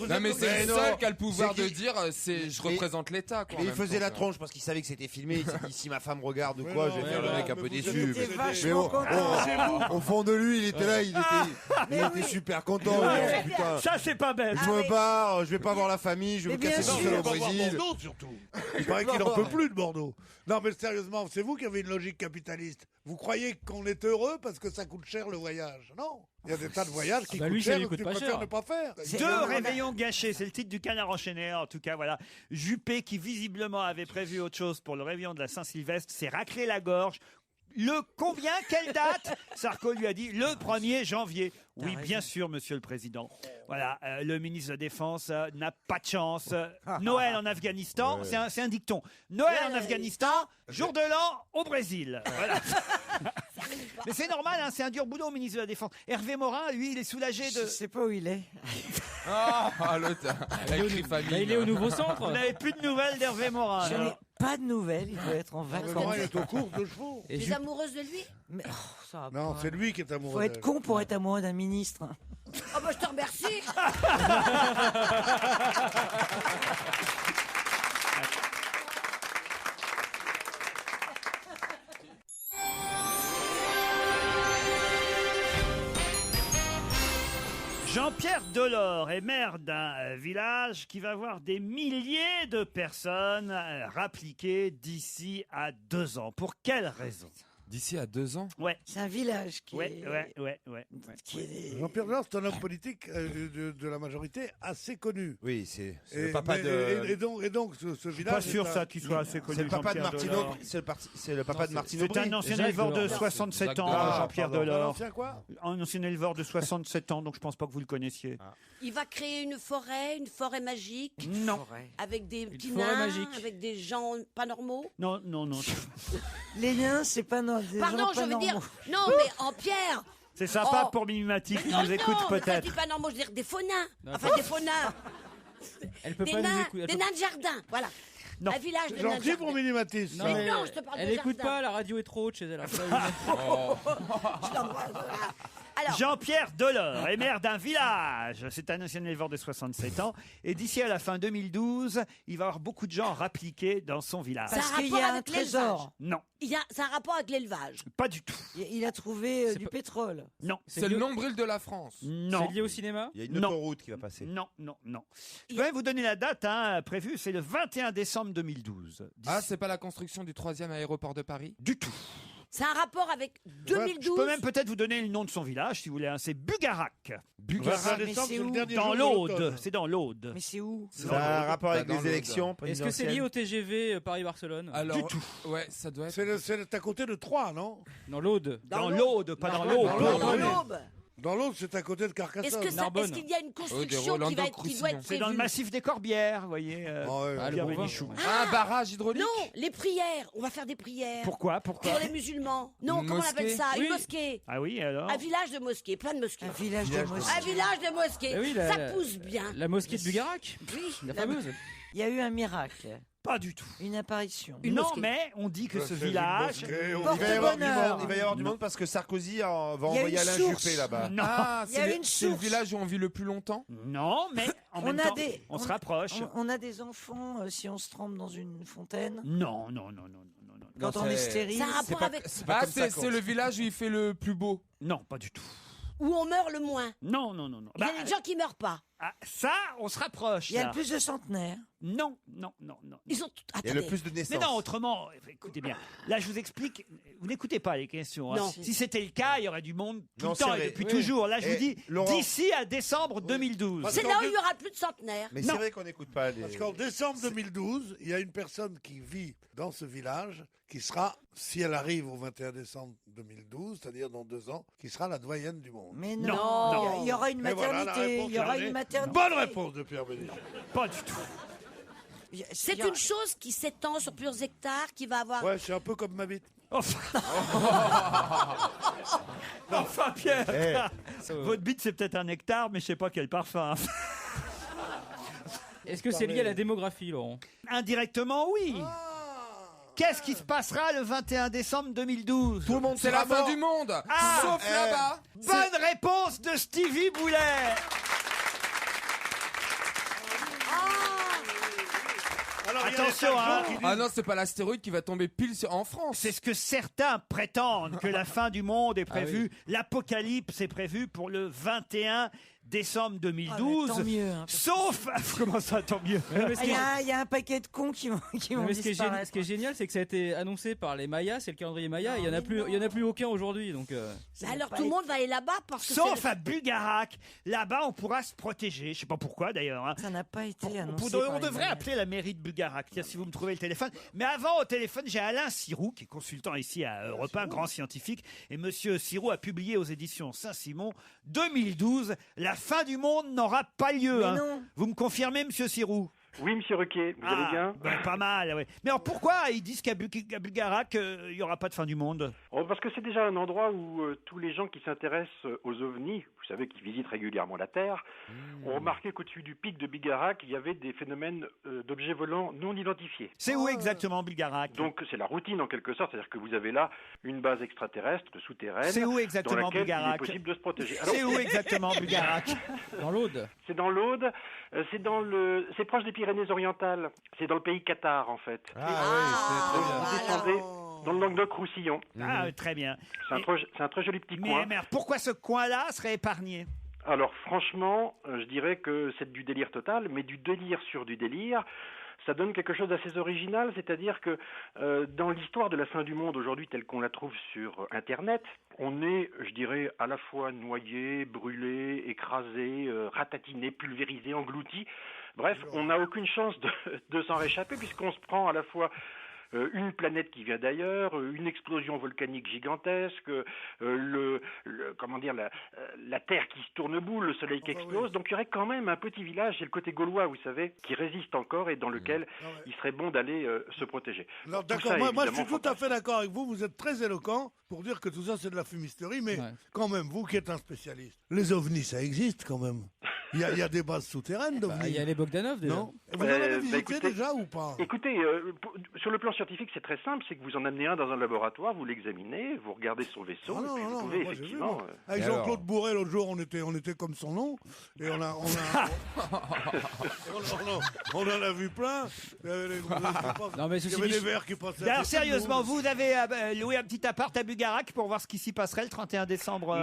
Non, mais c'est le seul qui a le pouvoir C'est de qui- dire je représente l'État. quoi, en Mais il même faisait temps, la quoi. tronche parce qu'il savait que c'était filmé. Il s'est dit si ma femme regarde ou Mais quoi, non, je vais faire mais le non, mec un mais peu vous déçu. étiez Mais vachement content. au fond de lui, il était là, il était super content. Il dit, putain, Ça, c'est pas bête. je me barre, je vais pas voir la famille, je vais me Mais casser bien tout sûr. seul au On va voir Brésil. Bordeaux, surtout. Il paraît qu'il n'en peut plus de Bordeaux. Non, mais sérieusement, c'est vous qui avez une logique capitaliste. Vous croyez qu'on est heureux parce que ça coûte cher le voyage? Non. Il y a des tas de voyages qui Bah, coûtent lui, ça cher lui et que coûte tu pas préfères cher. ne pas faire. Deux réveillons gâchés, c'est le titre du Canard enchaîné. En tout cas, voilà. Juppé, qui visiblement avait prévu autre chose pour le réveillon de la Saint-Sylvestre, s'est raclé la gorge. Le combien? Quelle date? Sarko lui a dit le 1er janvier. Oui, bien sûr, monsieur le président. Voilà, le ministre de la Défense n'a pas de chance. Noël en Afghanistan, c'est un dicton. Noël en Afghanistan, jour de l'an au Brésil. Voilà. Mais c'est normal, hein, c'est un dur boulot au ministre de la Défense. Hervé Morin, lui, il est soulagé de... Je sais pas où il est. Ah, l'autre, la écrit famille. Bah, il est au nouveau centre. Vous n'avez plus de nouvelles d'Hervé Morin. Je n'ai alors. pas de nouvelles, il doit être en vacances. Laurent, il est aux courses de chevaux. Et Tu es Juppé- amoureuse de lui? Mais, ça va Non, pas. c'est lui qui est amoureux Faut être d'elle. con pour être amoureux d'un ministre. Oh bah je te remercie. Jean-Pierre Delors est maire d'un village qui va voir des milliers de personnes rappliquées d'ici à 2 ans. Pour quelle raison? D'ici à 2 ans. Ouais. C'est un village qui est... Ouais. qui est- Jean-Pierre Delors, c'est un homme politique de la majorité assez connu. Oui, c'est Et- le papa mais- de. Et donc, ce Je suis village. pas sûr est un- ça qu'il soit assez connu. C'est le papa de Jean-Pierre Martine Delors. Aubry. C'est le papa de Martine Aubry. C'est un ancien Jacques éleveur de Delors. 67 ans, Delors. Jean-Pierre pardon. Un Delors. ancien quoi Un ancien éleveur de 67 ans, donc je pense pas que vous le connaissiez. Il va créer une forêt magique. Non. Avec des petits forêt nains, magique. avec des gens pas normaux. Non. Les nains, c'est pas des Pardon, gens je pas veux dire. normaux. Non, mais en Pierre. C'est sympa Oh. pour Mimimati qui Non, nous écoute mais quand je peut-être. dis pas normaux, je veux dire des faux nains. Non, Enfin, des faux nains. Elle peut Des pas nous nains, écouter. des nains de jardin. Voilà. Non. Un village de nains de Gentil jardin. pour Minimatis. Non, Mais non, je te parle de elle écoute jardin. pas, la radio est trop haute chez elle. Je l'embrasse, voilà. Alors, Jean-Pierre Delors est maire d'un village. C'est un ancien éleveur de 67 ans. Et d'ici à la fin 2012, il va y avoir beaucoup de gens rappliqués dans son village. ça a Parce un qu'il y rapport a un avec trésor. l'élevage. Non, C'est un rapport avec l'élevage. pas du tout. Il a trouvé C'est du pas- pétrole. Non, C'est le nombril de la France. non. C'est lié au cinéma? Il y a une Non. autoroute qui va passer. Non. Je vais vous donner la date prévue, c'est le 21 décembre 2012. Ah, c'est pas la construction du 3e aéroport de Paris? Du tout. C'est un rapport avec Je 2012. peux même peut-être vous donner le nom de son village, si vous voulez. C'est Bugarac. Bugarac, mais c'est où Dans l'Aude. C'est dans l'Aude. Mais c'est où? Ça a un rapport avec Dans les l'Aude. élections Est-ce que c'est lié au TGV Paris-Barcelone? Alors, Du tout. Ouais, ça doit être. C'est à côté de Troyes, non? Dans l'Aude. Dans l'Aude, pas dans Dans l'Aude. l'Aude. Dans oui. l'Aube. Dans l'autre, c'est à côté de Est-ce Carcassonne. que ça- Narbonne. est-ce qu'il y a une des construction Rolando qui doit être Croussillon. C'est dans le prévue massif des Corbières, vous voyez. Ah ouais, Ah, le Pierre Bourgoin. Bénichou. Un barrage hydraulique? Non, les prières. On va faire des prières. Pourquoi Pour les musulmans. Non, Une comment on appelle mosquée. ça? Oui. Une mosquée. Ah oui, alors Un village de mosquées, plein de mosquées. Un village de mosquées. Un village de mosquées. Eh oui, Ça pousse bien. La mosquée de Bugarac? Oui. La fameuse. Il y a eu un miracle, Pas du tout. une apparition. Non, mais on dit que ce village... Il va y avoir du Porte-bonheur. monde. Il va y avoir du monde parce que Sarkozy va Il y a envoyer une Alain source. Juppé là-bas. Non, Ah, Il y a une c'est le source. village où on vit le plus longtemps? non, mais en On même a temps, des- on se on- rapproche. On a des enfants si on se trempe dans une fontaine. Non. Quand on est stérile. Ça a un C'est rapport pas- avec Ah, comme ça c'est le village où il fait le plus beau. Non, pas du tout. où on meurt le moins. Non. Il y a des gens qui meurent pas. Ça, on se rapproche. Il y a là. le plus de centenaires. Non. Ils sont tout... Il y a le Attendez. plus de naissances. Mais non, autrement, écoutez bien. Là, je vous explique. Vous n'écoutez pas les questions. hein. Non. Si c'était le cas, il y aurait du monde tout Non, le temps c'est et vrai. depuis Oui. toujours. Là, je vous Et dis, Laurent- d'ici à décembre 2012. C'est là où il y aura plus de centenaires. Mais Non. c'est vrai qu'on n'écoute pas les. Parce qu'en décembre 2012, il y a une personne qui vit dans ce village qui sera, si elle arrive au 21 décembre 2012, c'est-à-dire dans 2 ans, qui sera la doyenne du monde. Mais Non. non, il y aura une Et voilà la maternité. réponse Il y aura donnée. une maternité. Bonne réponse de Pierre Bénichou. Pas du tout. C'est une chose qui s'étend sur plusieurs hectares, qui va avoir... Ouais, c'est un peu comme ma bite. Enfin, Pierre, Eh. votre bite, c'est peut-être un hectare, mais je sais pas quel parfum. Est-ce que c'est lié à la démographie, Laurent? Indirectement, oui. Qu'est-ce qui se passera le 21 décembre 2012? Tout le monde C'est sera la fin mort. du monde! Ah, Sauf là-bas! Bonne réponse de Stevie Boulet. Alors, il y a Attention, des hein. gens qui disent- Ah non, c'est pas l'astéroïde qui va tomber pile en France. C'est ce que certains prétendent, que la fin du monde est prévue. L'apocalypse est prévue pour le 21 décembre 2012. Ah, mais tant mieux, hein, parce Sauf... Comment ça, tant mieux? Mais ce Ah, qui est- il y a un paquet de cons qui vont mais ce qui est disparaître. ce qui est génial, c'est que ça a été annoncé par les Mayas, c'est le calendrier Maya, et il y en a plus aucun aujourd'hui, donc. Alors tout le monde va aller là-bas parce que Sauf c'est... à Bugarac. Là-bas, on pourra se protéger. Je sais pas pourquoi, d'ailleurs. hein. Ça n'a pas été annoncé. On par les devrait Mayas. appeler la mairie de Bugarac, tiens, si vous me trouvez le téléphone. Mais avant, au téléphone, j'ai Alain Sirou, qui est consultant ici à Europe 1, grand scientifique. Et monsieur Sirou a publié aux éditions Saint-Simon 2012, la fin du monde n'aura pas lieu. Mais hein. non. Vous me confirmez, monsieur Sirou? Oui, monsieur Ruquier, vous allez bien? Pas mal, oui. Mais alors pourquoi ils disent qu'à Bugarac, il n'y aura pas de fin du monde? Oh, parce que c'est déjà un endroit où tous les gens qui s'intéressent aux ovnis, vous savez, qui visitent régulièrement la Terre, ont remarqué qu'au-dessus du pic de Bugarac, il y avait des phénomènes d'objets volants non identifiés. C'est où exactement, Bugarac? Donc c'est la routine en quelque sorte, c'est-à-dire que vous avez là une base extraterrestre souterraine C'est où dans exactement, laquelle il est Bugarac? possible de se protéger. Alors, C'est où exactement, Bugarac? Dans l'Aude. c'est dans l'Aude, c'est proche des Pyrénées-Orientales, c'est dans le pays Qatar en fait. Vous descendez dans le Languedoc-Roussillon. Ah, très bien. C'est un très joli petit coin. Mais pourquoi ce coin-là serait épargné? Alors franchement, je dirais que c'est du délire total, mais du délire sur du délire. ça donne quelque chose d'assez original, c'est-à-dire que dans l'histoire de la fin du monde aujourd'hui telle qu'on la trouve sur Internet, on est, je dirais, à la fois noyé, brûlé, écrasé, ratatiné, pulvérisé, englouti. Bref, on n'a aucune chance de s'en réchapper puisqu'on se prend à la fois une planète qui vient d'ailleurs, une explosion volcanique gigantesque, comment dire, la Terre qui se tourne boule, le Soleil qui explose. Donc il y aurait quand même un petit village, c'est le côté gaulois, vous savez, qui résiste encore et dans lequel il serait bon d'aller se protéger. Alors d'accord, moi je suis tout à fait d'accord avec vous. Vous êtes très éloquent pour dire que tout ça c'est de la fumisterie, mais quand même, vous qui êtes un spécialiste, les ovnis ça existe quand même. Il y a des bases souterraines d'ovnis. Il y a les Bogdanov déjà. Non. Vous en avez visité déjà ou pas? Écoutez, sur le plan scientifique, c'est très simple, c'est que vous en amenez un dans un laboratoire, vous l'examinez, vous regardez son vaisseau, et puis vous pouvez effectivement... Avec Jean-Claude Bourret, l'autre jour, on était comme son nom, et on en a vu plein. Il y avait des verres qui passaient. Alors sérieusement, vous avez loué un petit appart à Bugarak pour voir ce qui s'y passerait le 31 décembre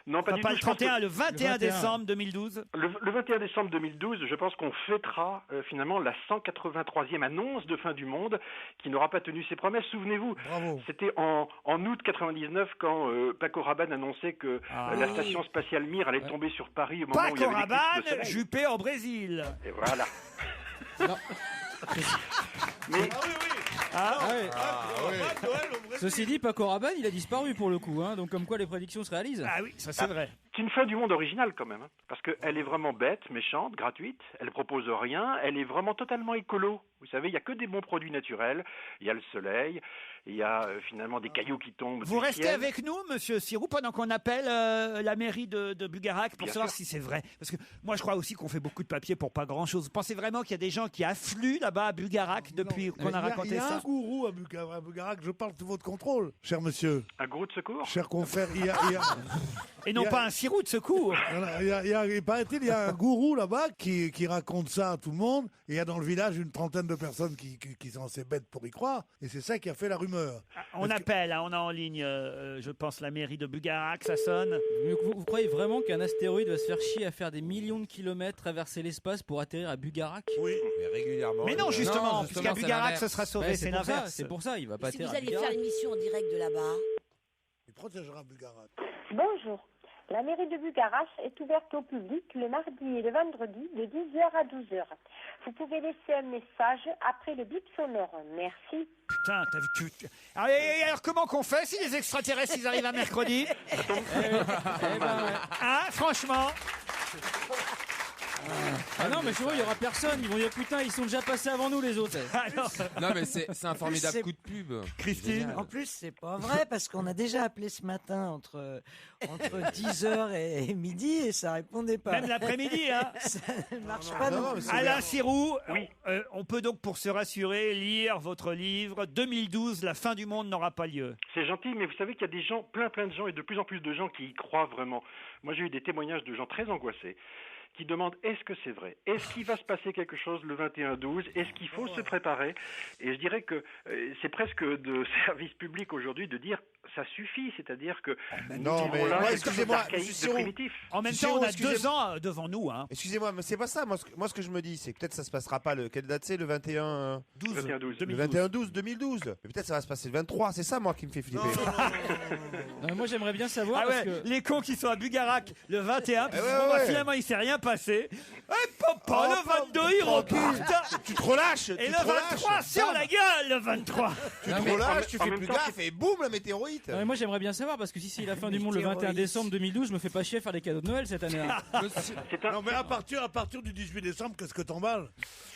Non, pas du tout. Le 31, le 21 décembre 2012. Le 21 décembre 2012, je pense qu'on fêtera finalement la 183e annonce de fin du monde qui n'aura pas tenu ses promesses. Souvenez-vous, c'était en août 99 quand Paco Rabanne annonçait que la station spatiale Mir allait tomber sur Paris au moment où il y avait Paco Rabanne, Juppé au Brésil. Et voilà. Mais... Ceci dit, Paco Rabanne, il a disparu pour le coup, donc comme quoi les prédictions se réalisent. Ah oui, ça c'est vrai. C'est une fin du monde originale quand même, parce qu'elle est vraiment bête, méchante, gratuite, elle propose rien, elle est vraiment totalement écolo. Vous savez, il n'y a que des bons produits naturels, il y a le soleil, il y a finalement des cailloux qui tombent. Vous restez avec nous, monsieur Sirou, pendant qu'on appelle la mairie de Bugarak pour savoir si c'est vrai. Parce que moi je crois aussi qu'on fait beaucoup de papier pour pas grand chose. Vous pensez vraiment qu'il y a des gens qui affluent là-bas à Bugarak depuis qu'on a raconté ça? Il y a un gourou à Bugarak, je parle sous votre contrôle, cher monsieur. Un gourou de secours? Cher confrère, il y a... Et non pas un sirou de secours. Il paraît-il, il y a un gourou là-bas qui raconte ça à tout le monde. Et il y a dans le village une trentaine de personnes qui sont assez bêtes pour y croire. Et c'est ça qui a fait la rumeur. On appelle, on a en ligne, je pense, la mairie de Bugarak, ça sonne. Vous croyez vraiment qu'un astéroïde va se faire chier à faire des millions de kilomètres, traverser l'espace pour atterrir à Bugarak? Oui, mais régulièrement. Mais non, justement, puisqu'à Bugarak, ce sera sauvé, c'est l'inverse. C'est pour ça, il va pas Si atterrir vous à allez Bugarak. faire une mission en direct de là-bas. Il protégera Bugarak. Bonjour. La mairie de Bugarak est ouverte au public le mardi et le vendredi de 10h à 12h. Vous pouvez laisser un message après le bip sonore. Merci. Putain, t'as vu alors comment qu'on fait si les extraterrestres ils arrivent à mercredi? Franchement. Ah non, mais je vois, il y aura personne. Ils vont dire putain, ils sont déjà passés avant nous les autres. Non, mais c'est un formidable coup de pub. Christine. En plus, c'est pas vrai parce qu'on a déjà appelé ce matin entre 10h et midi et ça répondait pas. Même l'après-midi, hein. Ça ne marche pas non plus. Alain Sirou, on peut donc pour se rassurer lire votre livre 2012, la fin du monde n'aura pas lieu. C'est gentil, mais vous savez qu'il y a des gens, plein de gens et de plus en plus de gens qui y croient vraiment. Moi, j'ai eu des témoignages de gens très angoissés qui demandent est-ce que c'est vrai? Est-ce qu'il va se passer quelque chose le 21-12? Est-ce qu'il faut se préparer? Et je dirais que c'est presque de service public aujourd'hui de dire ça suffit, c'est-à-dire que non, mais excusez-moi, de primitif. En même temps, on a 2 ans devant nous. Hein. Excusez-moi, mais c'est pas ça. Moi, ce que je me dis, c'est que peut-être ça se passera pas quelle date c'est, le 21 12 le 21-12 2012. Mais peut-être ça va se passer le 23. C'est ça, moi, qui me fait flipper. Non, mais moi, j'aimerais bien savoir parce que les cons qui sont à Bugarak le 21, finalement, il s'est rien passé. Papa, le 22, il repart. Tu te relâches. Et le 23, sur la gueule, le 23. Tu te relâches, tu fais plus gaffe et boum, la météorite. Non, mais moi j'aimerais bien savoir parce que si c'est la fin du monde le 21 décembre 2012, je me fais pas chier à faire des cadeaux de Noël cette année-là. Non mais à partir du 18 décembre, qu'est-ce que t'emballes?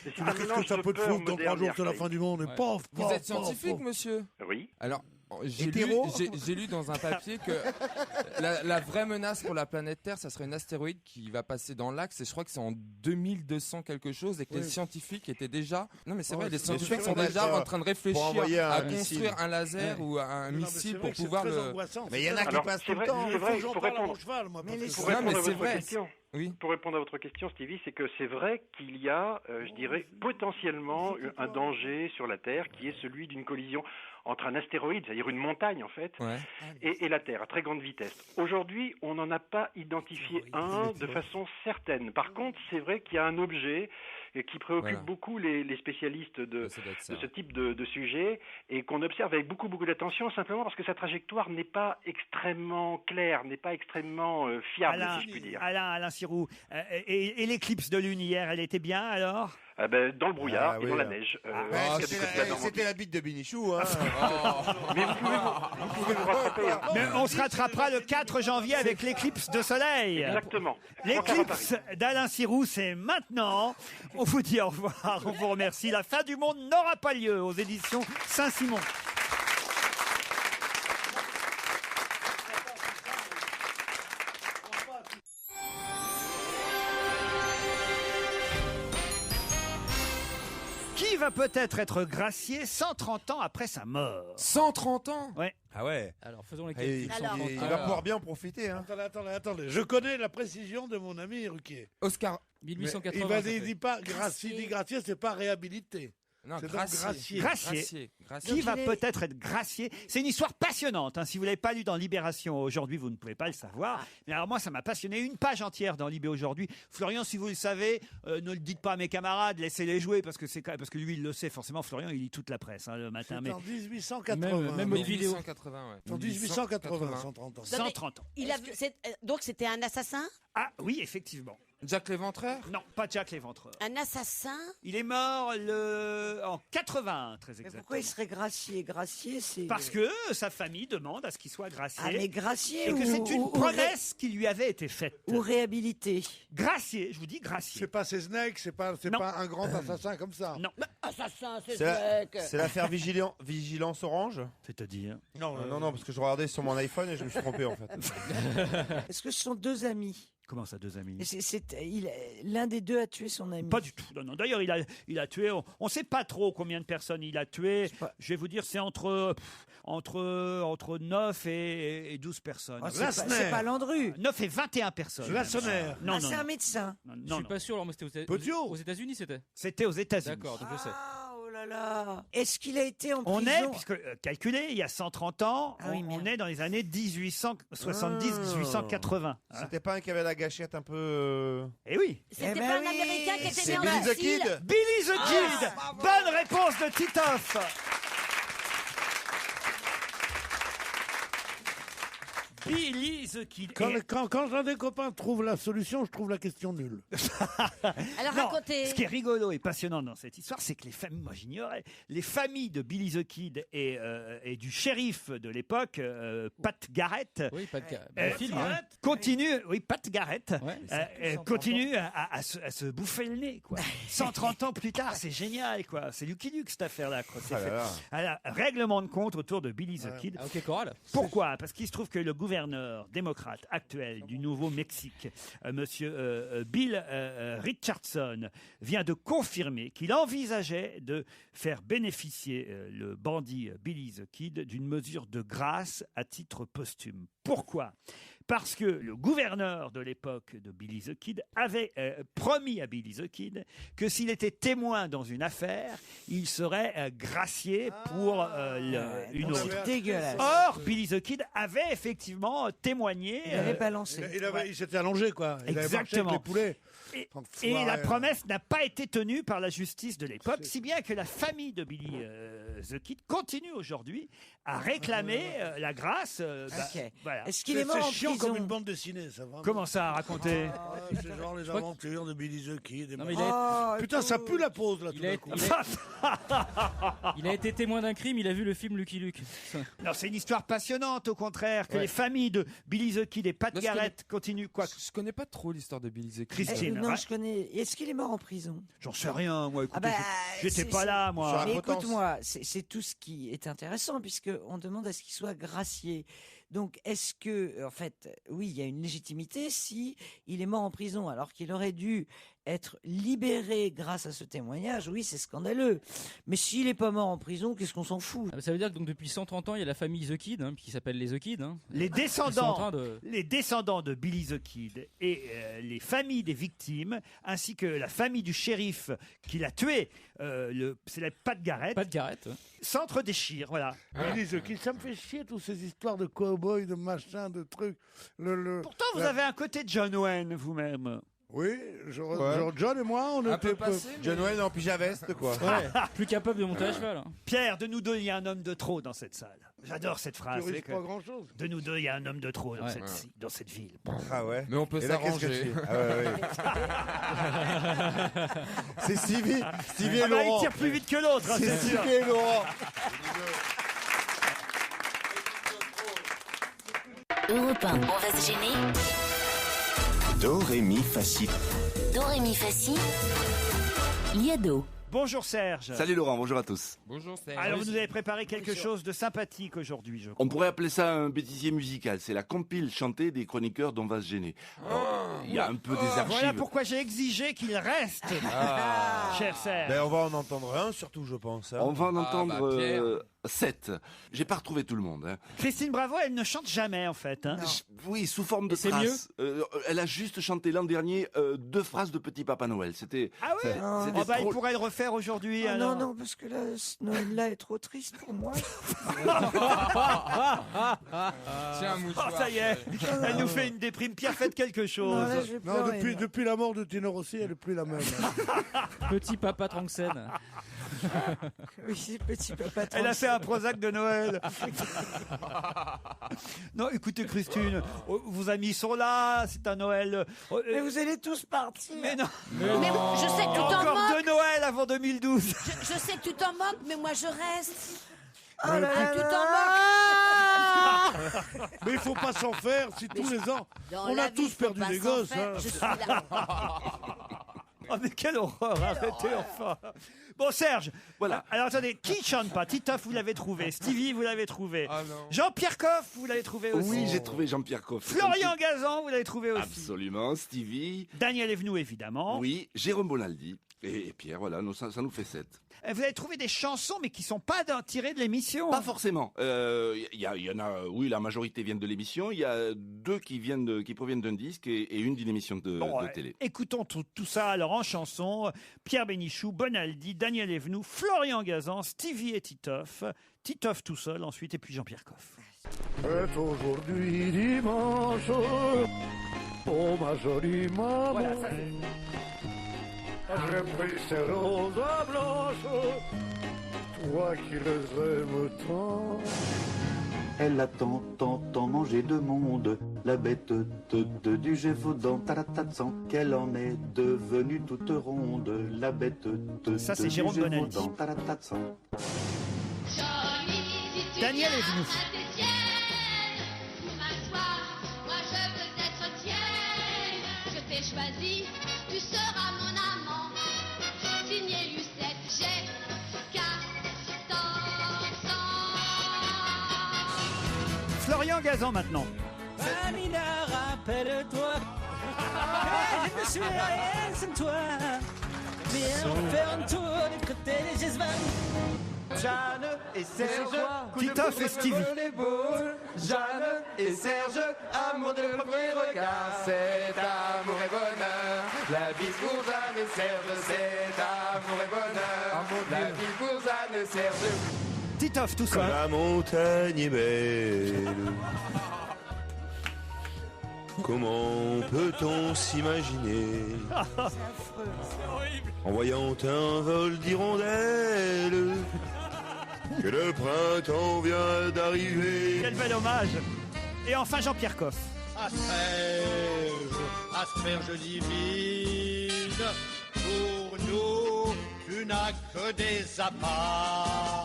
Qu'est-ce que ça peut te foutre dans 3 jours c'est la fin du monde? Et pof, Vous êtes scientifique, monsieur? Oui. Alors, j'ai lu dans un papier que la vraie menace pour la planète Terre, ça serait une astéroïde qui va passer dans l'axe, et je crois que c'est en 2200 quelque chose, et que les scientifiques étaient déjà... Non mais c'est vrai, les scientifiques sont déjà en train de réfléchir à construire un laser ou un missile pour pouvoir le... Mais il y en a qui passent tout le temps. C'est vrai, il faut répondre. Pour répondre à votre question, Stevie, c'est que c'est vrai qu'il y a, je dirais, potentiellement un danger sur la Terre qui est celui d'une collision entre un astéroïde, c'est-à-dire une montagne en fait, et la Terre à très grande vitesse. Aujourd'hui, on n'en a pas identifié un de façon certaine. Par contre, c'est vrai qu'il y a un objet qui préoccupe Voilà. beaucoup les spécialistes de ce type de sujet et qu'on observe avec beaucoup d'attention simplement parce que sa trajectoire n'est pas extrêmement claire, n'est pas extrêmement fiable, si je puis dire. Alain Sirou, et l'éclipse de lune hier, elle était bien alors? Dans le brouillard et dans la neige. C'était la bite de Bénichou. Hein. Mais vous pouvez vous rattraper. Hein. Mais on se rattrapera le 4 janvier avec l'écliclse de soleil. Exactement. L'éclipse d'Alain Sirou, c'est maintenant. On vous dit au revoir, on vous remercie. La fin du monde n'aura pas lieu aux éditions Saint-Simon. Qui va peut-être être gracié 130 ans après sa mort? 130 ans? Ouais. Ah ouais. Alors faisons les Et calculs. il va pouvoir bien en profiter. Hein. Attendez. Je connais la précision de mon ami Ruquier. Oscar. 1880. Il dit pas gracier, dit gracier, c'est pas réhabilité. Non, C'est donc gracier. Gracier. Gracier. Qui va peut-être être gracié? C'est une histoire passionnante. Hein. Si vous ne l'avez pas lu dans Libération aujourd'hui, vous ne pouvez pas le savoir. Mais alors moi, ça m'a passionné. Une page entière dans Libé aujourd'hui. Florian, si vous le savez, ne le dites pas à mes camarades, laissez-les jouer parce que lui, il le sait forcément. Florian, il lit toute la presse le matin. C'est en 1880. Même aux vidéos. 1880, ouais. En 1880, 130 ans. 130 ans. Donc c'était un assassin? Ah oui, effectivement. Jack l'Éventreur? Non, pas Jack l'Éventreur. Un assassin? Il est mort en 81, très Mais exactement. pourquoi il serait gracié? Gracié, c'est... Parce que sa famille demande à ce qu'il soit gracié. Ah, mais gracié et que ou- c'est une ou- ou promesse qui lui avait été faite. Ou réhabilité. Gracié, je vous dis gracié. C'est pas Snake, c'est pas un grand assassin comme ça. Non. Assassin, c'est C'est l'affaire Vigilance Orange. C'est-à-dire? Non, parce que je regardais sur mon iPhone et je me suis trompé en fait. Est-ce que ce sont deux amis? Comment ça, deux amis? L'un des deux a tué son ami. Pas du tout. Non. D'ailleurs, il a tué. On ne sait pas trop combien de personnes il a tué. Je vais vous dire, c'est entre 9 et 12 personnes. Oh, c'est pas Landru. 9 et 21 personnes. Lassonner. Non, c'est un médecin. Je suis pas sûr, alors moi c'était aux États-Unis, c'était. C'était aux États-Unis. D'accord, donc je sais. Oh là là. Est-ce qu'il a été en prison? On est, puisque calculé, il y a 130 ans, Ah oui, on est dans les années 1870-1880. C'était pas un qui avait la gâchette un peu. Eh oui. C'était ben pas un oui. Américain qui était C'est né en Billy the Sicile? Kid. Billy the Kid. Bonne réponse de Titoff. Billy the Kid. Quand l'un des copains trouve la solution, je trouve la question nulle. Alors Non, racontez. ce qui est rigolo et passionnant dans cette histoire, c'est que les familles, moi j'ignorais, les familles de Billy the Kid et du shérif de l'époque, Pat Garrett, Oui, pas de cas. Le film, hein. continuent, oui, Pat Garrett, Ouais. continue à se bouffer le nez, quoi. 130 ans plus tard, c'est génial, quoi. C'est Lucky Luke, cette affaire-là, quoi. C'est Ah là fait. là. Alors, règlement de compte autour de Billy the Kid. Ah, ok, Coral. Pourquoi? Parce qu'il se trouve que le gouverneur démocrate actuel du Nouveau-Mexique, monsieur Bill Richardson, vient de confirmer qu'il envisageait de faire bénéficier le bandit Billy the Kid d'une mesure de grâce à titre posthume. Pourquoi? Parce que le gouverneur de l'époque de Billy the Kid avait promis à Billy the Kid que s'il était témoin dans une affaire, il serait gracié pour une autre. C'est dégueulasse. Or, Billy the Kid avait effectivement témoigné. Il avait balancé. Il s'était allongé, quoi. Il avait marché avec Exactement. les poulets. Et la promesse n'a pas été tenue par la justice de l'époque, si bien que la famille de Billy the Kid continue aujourd'hui à réclamer la grâce. Ok. Voilà. Est-ce qu'il est mort en chiant prison? comme une bande dessinée, ça va. Comment ça, à raconter? C'est genre les aventures de Billy the Kid. Non, mais Putain, ça pue la pause, là, tout d'un coup. Il a été témoin d'un crime, il a vu le film Lucky Luke. Non, c'est une histoire passionnante, au contraire, que Ouais. les familles de Billy the Kid et Pat Parce Garrett continuent. Quoi? Je connais pas trop l'histoire de Billy the Kid. Christine. Non, ouais. je connais. Est-ce qu'il est mort en prison? J'en sais rien, moi. Écoutez, Ah bah, j'étais c'est- pas là, moi. Mais écoute-moi, c'est tout ce qui est intéressant puisque on demande à ce qu'il soit gracié. Donc, est-ce que, en fait, oui, il y a une légitimité si il est mort en prison alors qu'il aurait dû être libéré grâce à ce témoignage? Oui, c'est scandaleux. Mais s'il est pas mort en prison, qu'est-ce qu'on s'en fout? Ah bah, ça veut dire que donc, depuis 130 ans, il y a la famille The Kid, hein, qui s'appelle les The Kid. Hein. Les Ils sont en descendants, train de- les descendants de Billy the Kid et les familles des victimes, ainsi que la famille du shérif qui l'a tué, c'est la Pat Garrett, ouais. s'entre-déchirent, voilà. Billy the Kid, ça me fait chier toutes ces histoires de cow-boy, de machin, de trucs. Pourtant, vous avez un côté John Wayne vous-même. Oui, genre John et moi, on était... John Wayne en pyjama-veste, quoi. Plus capable de monter à cheval. Pierre, de nous deux, il y a un homme de trop dans cette salle. J'adore cette phrase. Tu risques pas grand-chose. De nous deux, il y a un homme de trop dans cette ville. Ah ouais. Mais on peut s'arranger. C'est Stevie et Ah bah, Laurent. il tire plus vite que l'autre, hein, C'est c'est sûr. Stevie et Laurent. Europe 1, on va se gêner. Do, ré, mi, fa, si. Do, ré, mi, fa, si. Liado. Bonjour Serge. Salut Laurent, bonjour à tous. Bonjour Serge. Alors vous nous avez préparé quelque chose de sympathique aujourd'hui, je crois. On pourrait appeler ça un bêtisier musical. C'est la compile chantée des chroniqueurs dont on va se gêner. Alors, il y a un peu des archives. Voilà pourquoi j'ai exigé qu'il reste, cher Serge. Ben, on va en entendre un, surtout, je pense. Hein. On va en entendre Pierre. 7. J'ai pas retrouvé tout le monde. Hein. Christine Bravo, elle ne chante jamais en fait. Hein. Oui, sous forme de c'est traces. Elle a juste chanté l'an dernier 2 phrases de Petit Papa Noël. C'était. Ah oui. c'était Il pourrait le refaire aujourd'hui. Ah, alors. non, parce que là, ce Noël-là est trop triste pour moi. Tiens, un mouchoir. Oh, ça y est, elle nous fait une déprime. Pierre, faites quelque chose. Non, là, je vais Non, pleurer, depuis la mort de Tino Rossi, elle n'est plus la même. Petit papa Tranxène. Oui, c'est petit papa. Elle a fait un Prozac de Noël. Non, écoutez Christine, vos amis sont là, c'est un Noël. Mais vous allez tous partir. Mais non. Mais je sais que tu t'en Encore moques. 2 Noëls avant 2012. Je sais que tu t'en moques, mais moi je reste. Oh là là Tu là. t'en moques. Mais il faut pas s'en faire si tous les ans, Dans on la a vie, tous faut perdu pas des s'en gosses. faire. Hein. Je suis là. Oh mais quelle horreur, arrêtez enfin. Bon Serge, Voilà. Alors attendez, qui chante pas? Titoff, vous l'avez trouvé. Stevie, vous l'avez trouvé. Ah non. Jean-Pierre Coff, vous l'avez trouvé aussi. Oui, j'ai trouvé Jean-Pierre Coff. Florian Gazan, vous l'avez trouvé aussi. Absolument. Stevie. Daniel Evenou, évidemment. Oui, Jérôme Bonaldi. Et Pierre, voilà, ça nous fait 7. Vous avez trouvé des chansons, mais qui sont pas tirées de l'émission. Pas forcément. Il y en a, oui, la majorité viennent de l'émission. Il y a 2 qui proviennent d'un disque et une d'une émission de télé. Écoutons tout ça alors en chanson. Pierre Bénichou, Bonaldi, Daniel Evenou, Florian Gazan, Stevie et Titoff. Titoff tout seul ensuite et puis Jean-Pierre Coff. C'est aujourd'hui dimanche, oh ma jolie maman. Voilà, ça J'ai pris ces roses blanches, toi qui les aimes tant. Elle a tant mangé de monde, la bête du Gévaudan, taratatsan, qu'elle en est devenue toute ronde, la bête Ça, c'est du Jérôme Bonaldi. Gévaudan, taratatsan. Daniel Evenou. Choisi, tu seras mon amant. Signé Lucette, j'ai 14 ans. Florian Gazan maintenant. Amina, rappelle-toi. Je me suis rien sans toi. Viens faire un tour du côté des Gesvans. Jeanne et Serge, Titoff et Stevie. Jeanne et Serge, amour de premier regard, c'est amour et bonheur. La vie pour Jeanne et Serge, c'est amour et bonheur. La vie pour Jeanne et Serge. Titoff tout seul. La montagne est belle. Comment peut-on s'imaginer en voyant un vol d'hirondelles que le printemps vient d'arriver? Quel bel hommage. Et enfin Jean-Pierre Coff. Asperge divine, pour nous, tu n'as que des appâts.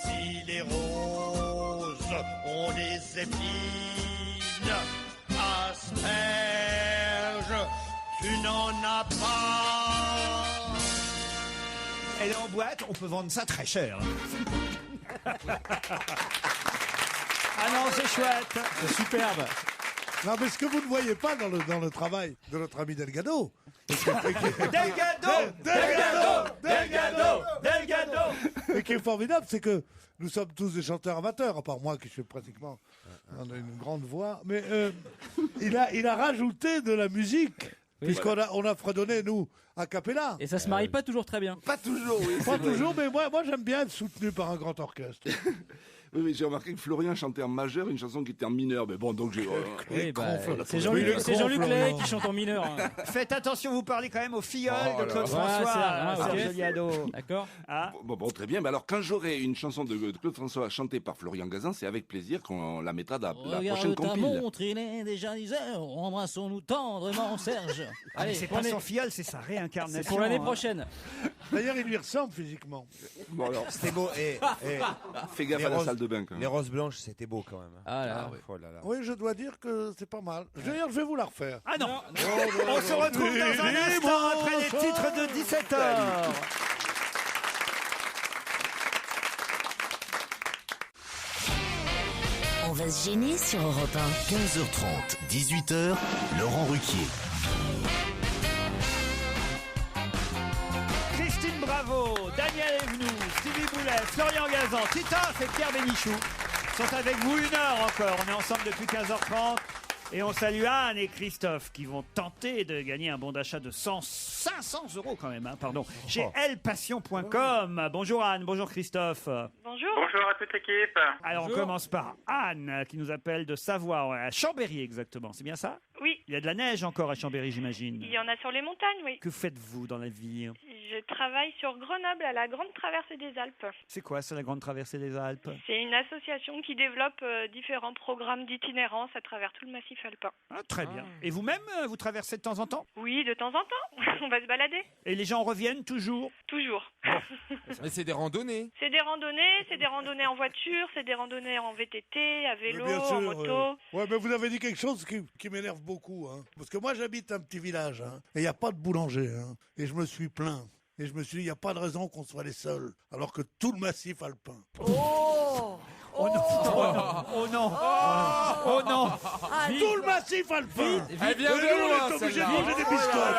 Si les roses ont des épines, asperge, tu n'en as pas. Elle est en boîte, on peut vendre ça très cher. Ah non, c'est chouette. C'est superbe. Non, mais ce que vous ne voyez pas dans le travail de notre ami Delgado. Delgado. Et qui est formidable, c'est que nous sommes tous des chanteurs amateurs, à part moi qui suis pratiquement. On a une grande voix. Mais il a rajouté de la musique. Oui, Puisqu'on a fredonné, nous, a cappella. Et ça se marie pas toujours très bien. Pas toujours, oui. Pas toujours, mais moi j'aime bien être soutenu par un grand orchestre. Oui, j'ai remarqué que Florian chantait en majeur une chanson qui était en mineur. Mais bon, donc j'ai. Oui, c'est Jean-Luc Lahaye qui chante en mineur. Hein. Faites attention, vous parlez quand même aux filleuls de Claude François. Okay. Joliado. D'accord. Ah. Bon, très bien. Mais alors, quand j'aurai une chanson de Claude François chantée par Florian Gazan, c'est avec plaisir qu'on la mettra dans la prochaine compile. Regarde ta montre, il est déjà 10 heures. Embrassons-nous tendrement, Serge. Allez, c'est pas son filleul, c'est sa réincarnation. C'est pour l'année prochaine. D'ailleurs, il lui ressemble physiquement. Bon, alors. C'était beau. Fais gaffe à la salle de bain quand même. Les roses blanches, c'était beau quand même. Ah là. Oh là là. Oui, je dois dire que c'est pas mal. D'ailleurs, je vais vous la refaire. Ah non, on se retrouve dans un instant après les titres de 17h. On va se gêner sur Europe 1. 15h30, 18h, Laurent Ruquier. Christine Bravo, Daniel Evenou, Stevie Boulet, Florian Gazan, Titoff et Pierre Bénichou sont avec vous 1 heure encore. On est ensemble depuis 15h30. Et on salue Anne et Christophe qui vont tenter de gagner un bon d'achat de 500 euros quand même, chez elpassion.com. Bonjour Anne, bonjour Christophe. Bonjour. Bonjour à toute l'équipe. Alors on commence par Anne qui nous appelle de Savoie, à Chambéry exactement, c'est bien ça? Oui. Il y a de la neige encore à Chambéry, j'imagine. Il y en a sur les montagnes, oui. Que faites-vous dans la vie? Je travaille sur Grenoble à la Grande Traversée des Alpes. C'est quoi ça, la Grande Traversée des Alpes? C'est une association qui développe différents programmes d'itinérance à travers tout le massif alpin. Ah, très bien. Et vous-même, vous traversez de temps en temps? Oui, de temps en temps. On va se balader. Et les gens reviennent toujours? Toujours. Mais c'est des randonnées. C'est des randonnées en voiture, c'est des randonnées en VTT, à vélo, Bien sûr, en moto. Ouais, mais vous avez dit quelque chose qui m'énerve beaucoup. Hein. Parce que moi, j'habite un petit village, hein, et il n'y a pas de boulanger. Hein, et je me suis plaint. Et je me suis dit, il n'y a pas de raison qu'on soit les seuls, alors que tout le massif alpin. Oh Oh non! Oh non! Oh non! Tout le massif alpin! Elle vient de nous, loin, on est obligé de celle-là. manger des biscottes!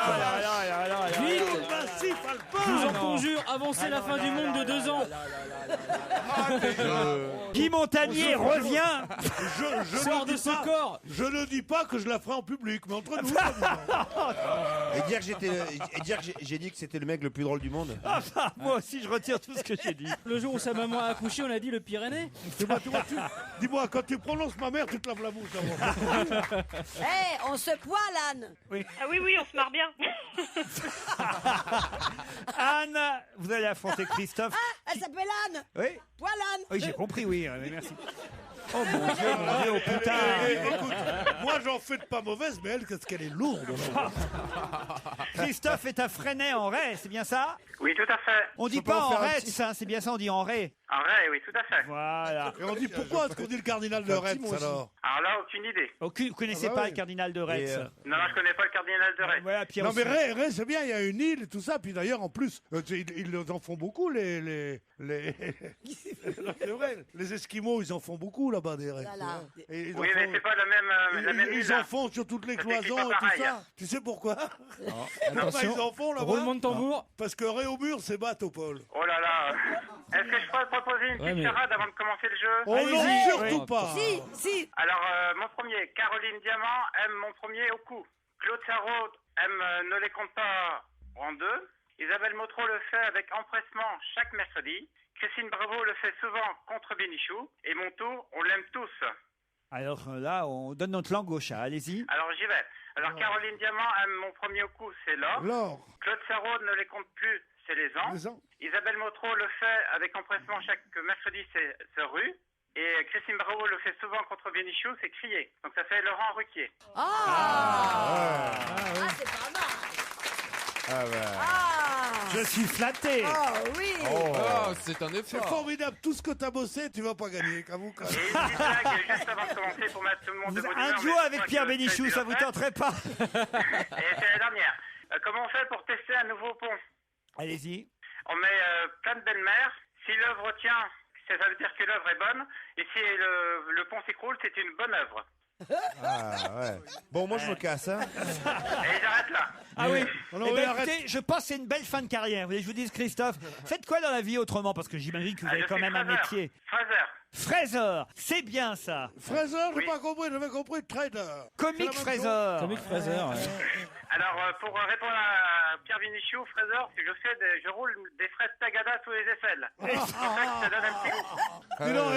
Tout le massif alpin! Je vous en conjure, avancez la fin du monde de 2 ans. Guy Montagnier revient! Sors de ce corps! Je ne dis pas que je la ferai en public, mais entre nous. Et dire que j'ai dit que c'était le mec le plus drôle du monde. Moi aussi, je retire tout ce que j'ai dit. Le jour où sa maman a accouché, on a dit le Pyrénées. Dis-moi, quand tu prononces ma mère, tu te laves la bouche avant. On se poile, Anne. Oui. Ah oui, on se marre bien. Anne, vous allez affronter Christophe. Elle s'appelle Anne. Oui. Poil Anne. Oui, j'ai compris, oui. Merci. Oh mon Dieu, oh putain. Écoute, moi j'en fais de pas mauvaise, mais elle, qu'est-ce qu'elle est lourde. Christophe est à Fresnay en Ray, c'est bien ça? Oui, tout à fait. On dit pas en Retz, hein, c'est bien ça, on dit en Ray. En vrai, oui, tout à fait. Voilà. Et on dit pourquoi est-ce qu'on dit le cardinal de Retz alors? Alors là, aucune idée. Vous connaissez pas le cardinal de Retz? Non, je connais pas le cardinal de Retz. Voilà, Pierre Non mais aussi. Ray, c'est bien, il y a une île et tout ça. Puis d'ailleurs, en plus, ils en font beaucoup, les... C'est vrai, les Esquimaux, ils en font beaucoup là-bas des Raies. Et Oui, mais c'est pas la même ils île. en font sur toutes les Ça s'écrit cloisons pas et tout pareil, ça. hein. Tu sais pourquoi? Attention. Ils en font là-bas. Roulement de tambour. Parce que Ray au mur, c'est bateau, Paul. Oh là là. Est-ce que je pourrais proposer une petite charade avant de commencer le jeu? Oh non, Allez-y. surtout pas. Si. Alors, mon premier, Caroline Diamant aime mon premier au cou. Claude Sarraud aime Ne les compte pas en deux. Isabelle Motro le fait avec empressement chaque mercredi. Christine Bravo le fait souvent contre Bénichou. Et mon tour, on l'aime tous. Alors là, on donne notre langue au chat, allez-y. Alors j'y vais. Alors Caroline Diamant aime mon premier au cou, c'est l'or. Claude Sarraud ne les compte plus, c'est les ans. Isabelle Motro le fait avec empressement chaque mercredi, c'est rue. Et Christine Bravo le fait souvent contre Bénichou, c'est crier. Donc ça fait Laurent Ruquier. C'est pas mal. Je suis flatté. Oui. C'est un C'est effort. formidable, tout ce que t'as bossé, tu vas pas gagner, qu'avoue. Et une petite blague juste avant de commencer pour mettre tout le monde de bonne humeur. Un duo mais avec je crois Pierre que Bénichou, c'est ça vous déjà tenterait pas? fait. Et c'est la dernière. Comment on fait pour tester un nouveau pont? Allez-y. On met plein de belles-mères. Si l'œuvre tient, ça veut dire que l'œuvre est bonne. Et si le pont s'écroule, c'est une bonne œuvre. Bon, moi je me casse. Hein. Et j'arrête là. Ah oui. Écoutez, je pense que c'est une belle fin de carrière. Vous voulez que je vous dise, Christophe, faites quoi dans la vie autrement? Parce que j'imagine que vous avez je quand suis même un fraiseur. métier. Fraiseur. Fraiseur, c'est bien ça. Fraiseur, j'ai pas compris, j'avais compris trader. Comique fraiseur. Comique fraiseur. Alors, pour répondre à Pierre Bénichou, fraiseur, je roule des fraises Tagada sous les aisselles. C'est ça que ça donne un petit goût. Dis donc,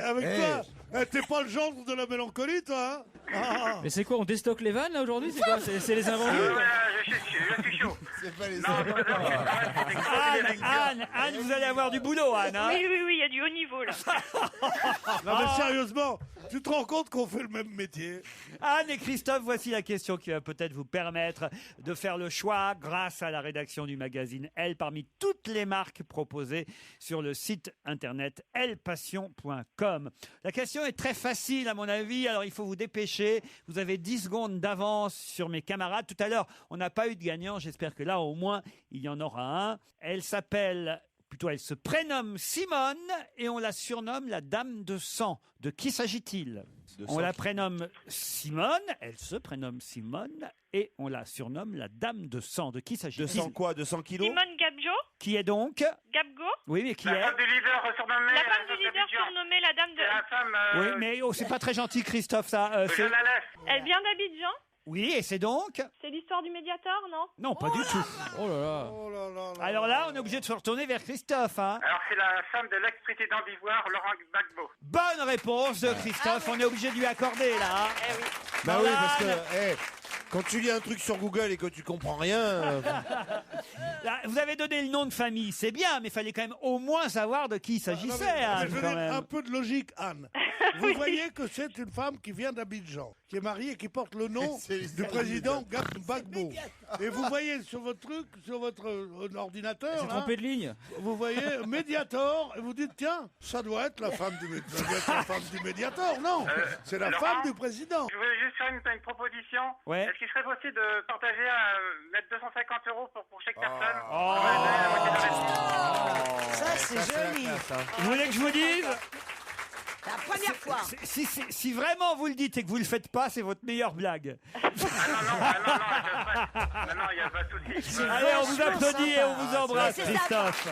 avec toi, t'es pas le genre de la mélancolie, toi, hein? Mais c'est quoi, on déstocke les vannes là aujourd'hui? C'est quoi? C'est les invendus? Je suis chaud. C'est pas les Anne, vous allez avoir du boulot, Anne. Hein. Oui, il y a du haut niveau là. Non, mais sérieusement, tu te rends compte qu'on fait le même métier? Anne et Christophe, voici la question qui va peut-être vous permettre de faire le choix, grâce à la rédaction du magazine Elle, parmi toutes les marques proposées sur le site internet elpassion.com. La question est très facile à mon avis, alors il faut vous dépêcher. Vous avez 10 secondes d'avance sur mes camarades. Tout à l'heure, on n'a pas eu de gagnant. J'espère que là, au moins, il y en aura un. Elle se prénomme Simone et on la surnomme la Dame de Sang. De qui s'agit-il? On la prénomme Simone, elle se prénomme Simone et on la surnomme la Dame de Sang. De qui s'agit-il? 200 quoi? 200 kilos? Simone Gabjo. Qui est donc? Gabgo. Oui, mais qui La est? femme du leader surnommée. La femme du leader surnommée la Dame de... La femme... Oui, mais c'est pas très gentil, Christophe, ça. Je la laisse. Elle vient d'Abidjan. Oui, et c'est donc? C'est l'histoire du Médiator, non? Non, pas du tout. Oh là là. Alors là, on est obligé de se retourner vers Christophe. Hein. Alors, c'est la femme de l'ex-président d'Ivoire, Laurent Gbagbo. Bonne réponse de Christophe. On est obligé de lui accorder, là. Eh oui. Bah oui, parce que Voilà. quand tu lis un truc sur Google et que tu comprends rien. Là, vous avez donné le nom de famille, c'est bien, mais il fallait quand même au moins savoir de qui il s'agissait. Anne, Je veux quand dire, même. un peu de logique, Anne. Vous voyez que c'est une femme qui vient d'Abidjan, qui est mariée et qui porte le nom du président Gbagbo. Et vous voyez sur votre truc, sur votre ordinateur, C'est trompé de ligne. vous voyez Mediator, et vous dites, tiens, ça doit être la femme du Mediator. Non, c'est la Laurent, femme du président. Je voulais juste faire une proposition. Ouais. Est-ce qu'il serait possible de partager, mettre 250 € pour chaque personne? Ça, c'est joli. Vous voulez que je vous dise? C'est la première fois. Si vraiment vous le dites et que vous le faites pas, c'est votre meilleure blague. Non, il n'y a pas de souci. Allez, on vous applaudit et on vous embrasse, C'est ça. Christophe.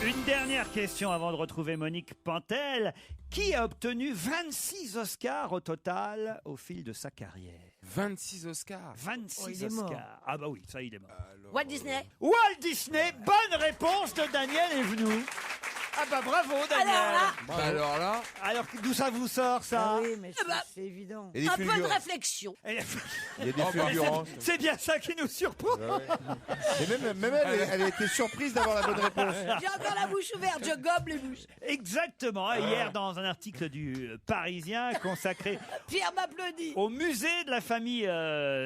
Une dernière question avant de retrouver Monique Pantel. Qui a obtenu 26 Oscars au total au fil de sa carrière? 26 Oscars. 26 il est mort. Oscars. Ah bah oui, ça il est mort. Walt Disney. Walt Disney, bonne réponse de Daniel Evenou. Ah bah bravo Daniel. Alors là. Alors d'où ça vous sort ça? Ah oui, mais Eh ben, c'est évident. Et des Un peu de fulgurances. réflexion. Il y a des fulgurances. C'est bien ça qui nous surprend. Et même elle a été surprise d'avoir la bonne réponse. J'ai encore la bouche ouverte, je gobe les bouches. Exactement. Hier, dans un article du Parisien consacré Pierre m'applaudit. au musée de la famille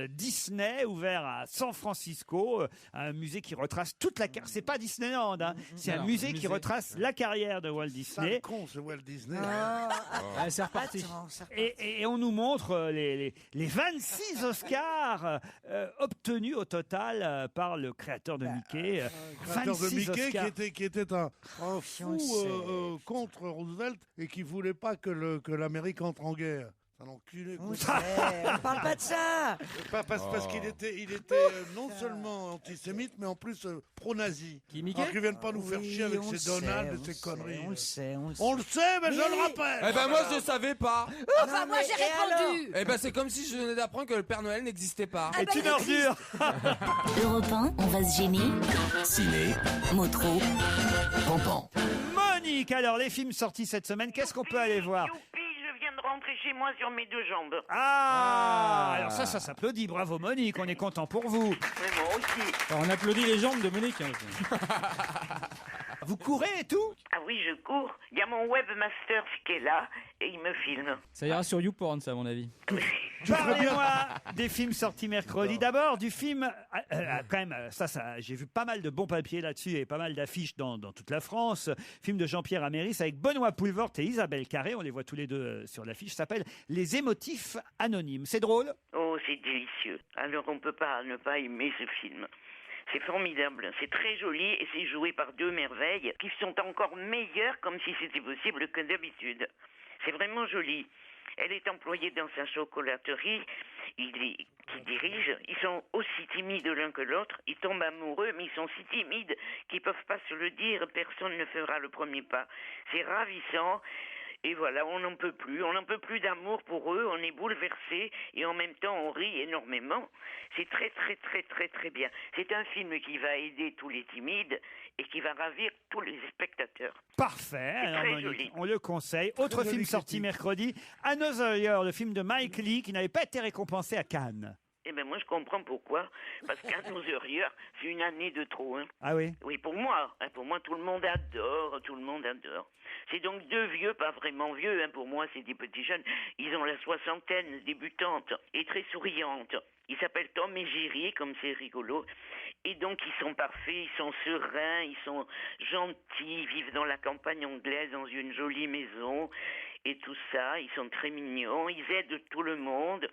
Disney, ouvert à San Francisco, un musée qui retrace toute la carrière. C'est pas Disneyland, hein. C'est un Alors, musée qui musée. retrace la carrière de Walt Sale Disney. con, c'est Walt Disney. Allez, c'est reparti. Attends, c'est reparti. Et on nous montre les 26 Oscars obtenus au total par le créateur de Mickey. Créateur de 26 Mickey Oscars. qui était un fou contre Roosevelt et qui voulait pas que l'Amérique entre en guerre. C'est un enculé. On sait, on parle pas de ça. Parce qu'il était non seulement antisémite, mais en plus pro-nazi. Qui, Mickey? Alors qu'ils viennent pas nous faire chier avec on ses le Donald sait, et ses conneries. On le sait, on le sait. On le sait, mais je Oui. le rappelle. Eh ben moi je savais pas. Enfin, moi j'ai et répondu. Eh ben c'est comme si je venais d'apprendre que le Père Noël n'existait pas. C'est une ordure. Europe 1, on va se gêner. Ciné, Motro. Pampan. Monique, alors les films sortis cette semaine, qu'est-ce qu'on peut aller voir? Youpi, je viens de rentrer chez moi sur mes deux jambes. Alors ça s'applaudit. Bravo Monique, on est content pour vous. Mais moi aussi. Alors, on applaudit les jambes de Monique. Hein. Vous courez et tout? Ah oui, je cours. Il y a mon webmaster qui est là et il me filme. Ça ira sur YouPorn, ça, à mon avis. Parlez-moi des films sortis mercredi. D'abord, du film, quand même, ça, j'ai vu pas mal de bons papiers là-dessus et pas mal d'affiches dans toute la France. Film de Jean-Pierre Améris avec Benoît Poelvoort et Isabelle Carré. On les voit tous les deux sur l'affiche. Ça s'appelle Les émotifs anonymes. C'est drôle? Oh, c'est délicieux. Alors on peut pas ne pas aimer ce film. C'est formidable, c'est très joli et c'est joué par deux merveilles qui sont encore meilleures comme si c'était possible que d'habitude. C'est vraiment joli. Elle est employée dans sa chocolaterie. Il est qui dirigent, ils sont aussi timides l'un que l'autre, ils tombent amoureux, mais ils sont si timides qu'ils peuvent pas se le dire, personne ne fera le premier pas. C'est ravissant. Et voilà, on n'en peut plus d'amour pour eux, on est bouleversés et en même temps on rit énormément. C'est très très très très très bien. C'est un film qui va aider tous les timides et qui va ravir tous les spectateurs. Parfait, C'est alors, très Monique, joli. on le conseille. Autre film sorti mercredi, Another Year, le film de Mike Leigh qui n'avait pas été récompensé à Cannes. Eh ben moi je comprends pourquoi. Parce qu'Another Year, c'est une année de trop. Hein. Ah oui? Oui, pour moi tout le monde adore, C'est donc deux vieux, pas vraiment vieux, hein, pour moi c'est des petits jeunes. Ils ont la soixantaine, débutante et très souriante. Ils s'appellent Tom et Jerry, comme c'est rigolo. Et donc ils sont parfaits, ils sont sereins, ils sont gentils, ils vivent dans la campagne anglaise, dans une jolie maison. Et tout ça, ils sont très mignons, ils aident tout le monde.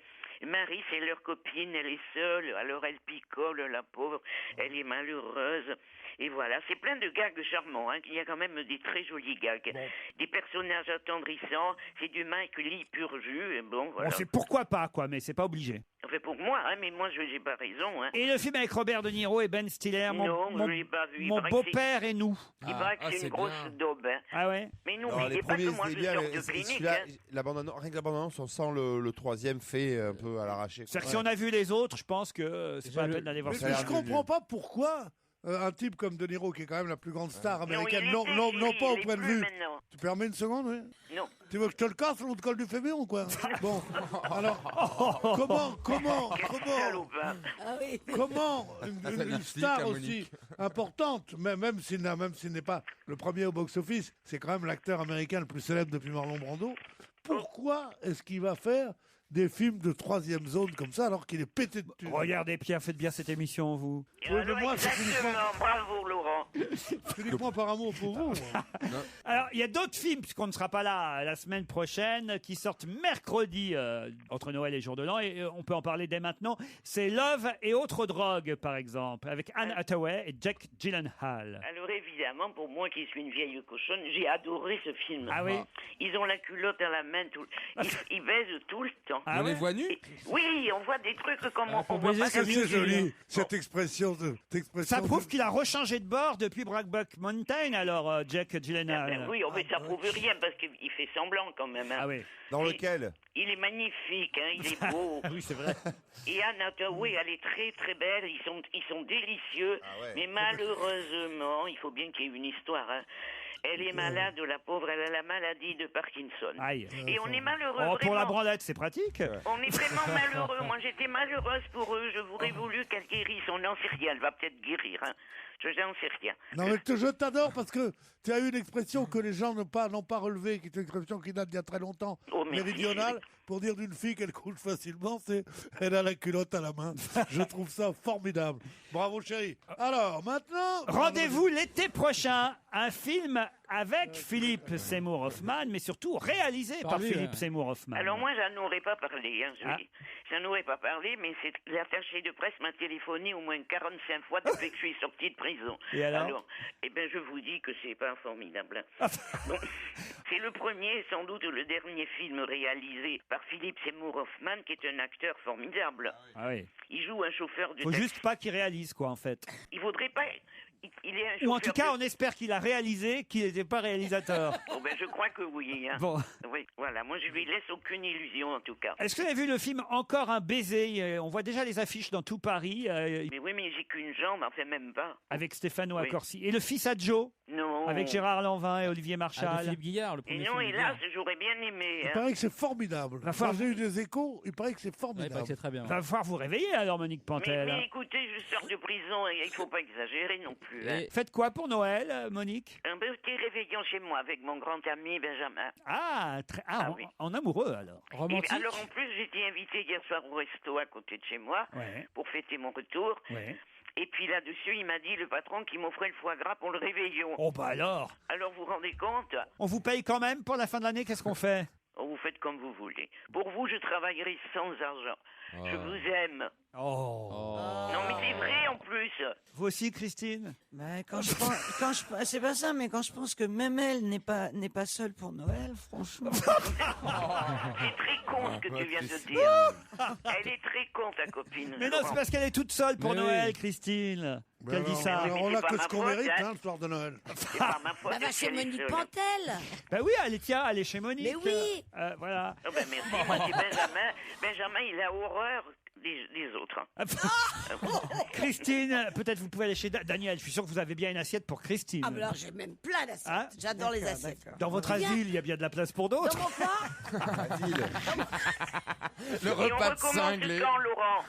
Marie, c'est leur copine, elle est seule, alors elle picole, la pauvre, elle est malheureuse. Et voilà, c'est plein de gags charmants, hein. Il y a quand même des très jolis gags. Des personnages attendrissants, c'est du Mike Leigh pur jus, et bon, voilà. Bon, c'est pourquoi pas, quoi, mais c'est pas obligé. Enfin, pour moi, hein, mais moi, je n'ai pas raison, hein. Et le film avec Robert De Niro et Ben Stiller, Non, je l'ai pas vu. Il mon paraît que beau-père et nous. Il paraît que c'est une grosse daube, hein. Ah ouais? Mais Alors, n'oubliez les pas que premiers, moi, je c'était bien, sors mais de clinique, celui-là, hein. rien que la bande-annonce, on sent le troisième fait un peu à l'arraché. C'est-à-dire que si on a vu les autres, je pense que c'est pas la peine d'aller voir Mais je comprends pas pourquoi un type comme De Niro, qui est quand même la plus grande star américaine, il non était, pas au il point de est vue. plus maintenant. Tu permets une seconde, oui? Non. Tu veux que je te le casse, l'autre col du fémur ou quoi? Bon, alors, comment une star aussi importante, même s'il n'est pas le premier au box-office, c'est quand même l'acteur américain le plus célèbre depuis Marlon Brando. Pourquoi est-ce qu'il va faire des films de troisième zone comme ça alors qu'il est pété de thunes? Regardez, Pierre, faites bien cette émission, vous. Oui, mais moi, c'est uniquement, Bravo, Laurent. uniquement par amour pour vous. Alors, il y a d'autres films, puisqu'on ne sera pas là la semaine prochaine, qui sortent mercredi, entre Noël et Jour de l'An, et on peut en parler dès maintenant. C'est Love et autres drogues, par exemple, avec Anne Hathaway et Jake Gyllenhaal. Alors évidemment, pour moi qui suis une vieille cochonne, j'ai adoré ce film. Ah oui? Ils ont la culotte à la main, ils baisent tout le temps. Ah on les voit nus? Oui, on voit des trucs comme on voit pas C'est comme joli, cette expression. Ça prouve qu'il a rechangé de bord depuis Brokeback Mountain, alors, Jake Gyllenhaal. Ben oui, mais ça prouve rien parce qu'il fait semblant quand même. Hein. Ah oui. Dans lequel? Il est magnifique, hein, il est beau. Oui, c'est vrai. Et Anne Hathaway, elle est très très belle, ils sont délicieux, mais malheureusement, il faut bien qu'il y ait une histoire. Hein. Elle est malade, la pauvre, elle a la maladie de Parkinson. Aïe. Et on est malheureux. Oh, pour la vraiment. branlette, c'est pratique. On est vraiment malheureux. Moi, j'étais malheureuse pour eux. Je voudrais voulu qu'elle guérisse. On n'en sait rien. Elle va peut-être guérir. Hein. Je n'en sais rien. Non, mais je t'adore parce que tu as eu une expression que les gens n'ont pas relevée, qui est une expression qui date d'il y a très longtemps, méridionale, pour dire d'une fille qu'elle couche facilement, c'est elle a la culotte à la main. Je trouve ça formidable. Bravo, chérie. Alors, maintenant... Rendez-vous l'été prochain, un film avec Philippe Seymour Hoffman, mais surtout réalisé par Philippe Seymour Hoffman. Alors moi, j'en aurais pas parlé. Hein, j'en aurais pas parlé, mais l'attaché de presse m'a téléphoné au moins 45 fois depuis que je suis sortie de prison. Et alors eh ben, je vous dis que c'est pas formidable. Bon, c'est le premier, sans doute le dernier film réalisé par Philippe Seymour Hoffman, qui est un acteur formidable. Ah oui. Il joue un chauffeur de Faut taxi. juste pas qu'il réalise, quoi, en fait. Il faudrait pas... Il est un Ou en tout chauffeur cas, de- on espère qu'il a réalisé, qu'il n'était pas réalisateur. Oh ben, je crois que oui. Hein. Bon. Oui, voilà. Moi, je lui laisse aucune illusion, en tout cas. Est-ce que vous avez vu le film Encore un baiser? On voit déjà les affiches dans tout Paris, Mais oui, mais j'ai qu'une jambe, enfin même pas. avec Stéphano Oui. Accorsi. Et le fils à Joe, Non. avec Gérard Lanvin et Olivier Marchal. Philippe Guillard, le Et non, hélas, j'aurais bien aimé. Il hein. paraît que c'est formidable. Va falloir- J'ai eu des échos, il paraît que c'est formidable. très bien. Va falloir vous réveiller alors, Monique Pantel. Mais écoutez, je sors de prison et il faut pas exagérer non plus. Hein. Faites quoi pour Noël, Monique? Un petit réveillon chez moi avec mon grand ami Benjamin. Ah, en amoureux alors. Et alors en plus, j'étais invité hier soir au resto à côté de chez moi Ouais. pour fêter mon retour. Ouais. Et puis là-dessus, il m'a dit, le patron, qu'il m'offrait le foie gras pour le réveillon. Oh bah alors. Alors vous vous rendez compte? On vous paye quand même pour la fin de l'année, qu'est-ce qu'on fait? Oh, vous faites comme vous voulez. Pour vous, je travaillerai sans argent. Je vous aime. Oh. Non, mais c'est vrai en plus. plus. Vous aussi, Christine? Ben, c'est pas ça, mais quand je pense que même elle n'est pas seule pour Noël, franchement. C'est très con ce que tu viens de dire. Elle est très con, ta copine. Mais non, c'est parce qu'elle est toute seule pour Noël, Christine. Qu'elle dit ça. Alors on a que ce qu'on mérite, le soir de Noël. C'est pas ma faute. Elle va chez Monique seule. Pantel. Ben oui, elle est chez Monique. Mais oui. Voilà. Oh ben merci, moi c'est Benjamin. Benjamin, il a horreur des autres. Christine, peut-être vous pouvez aller chez Daniel. Je suis sûr que vous avez bien une assiette pour Christine. Ah, mais alors j'ai même plein d'assiettes. Hein? J'adore les assiettes. Dans votre Viens. asile, il y a bien de la place pour d'autres. Dans mon quoi Le Et on repas de recommence cinglé. quand, Laurent?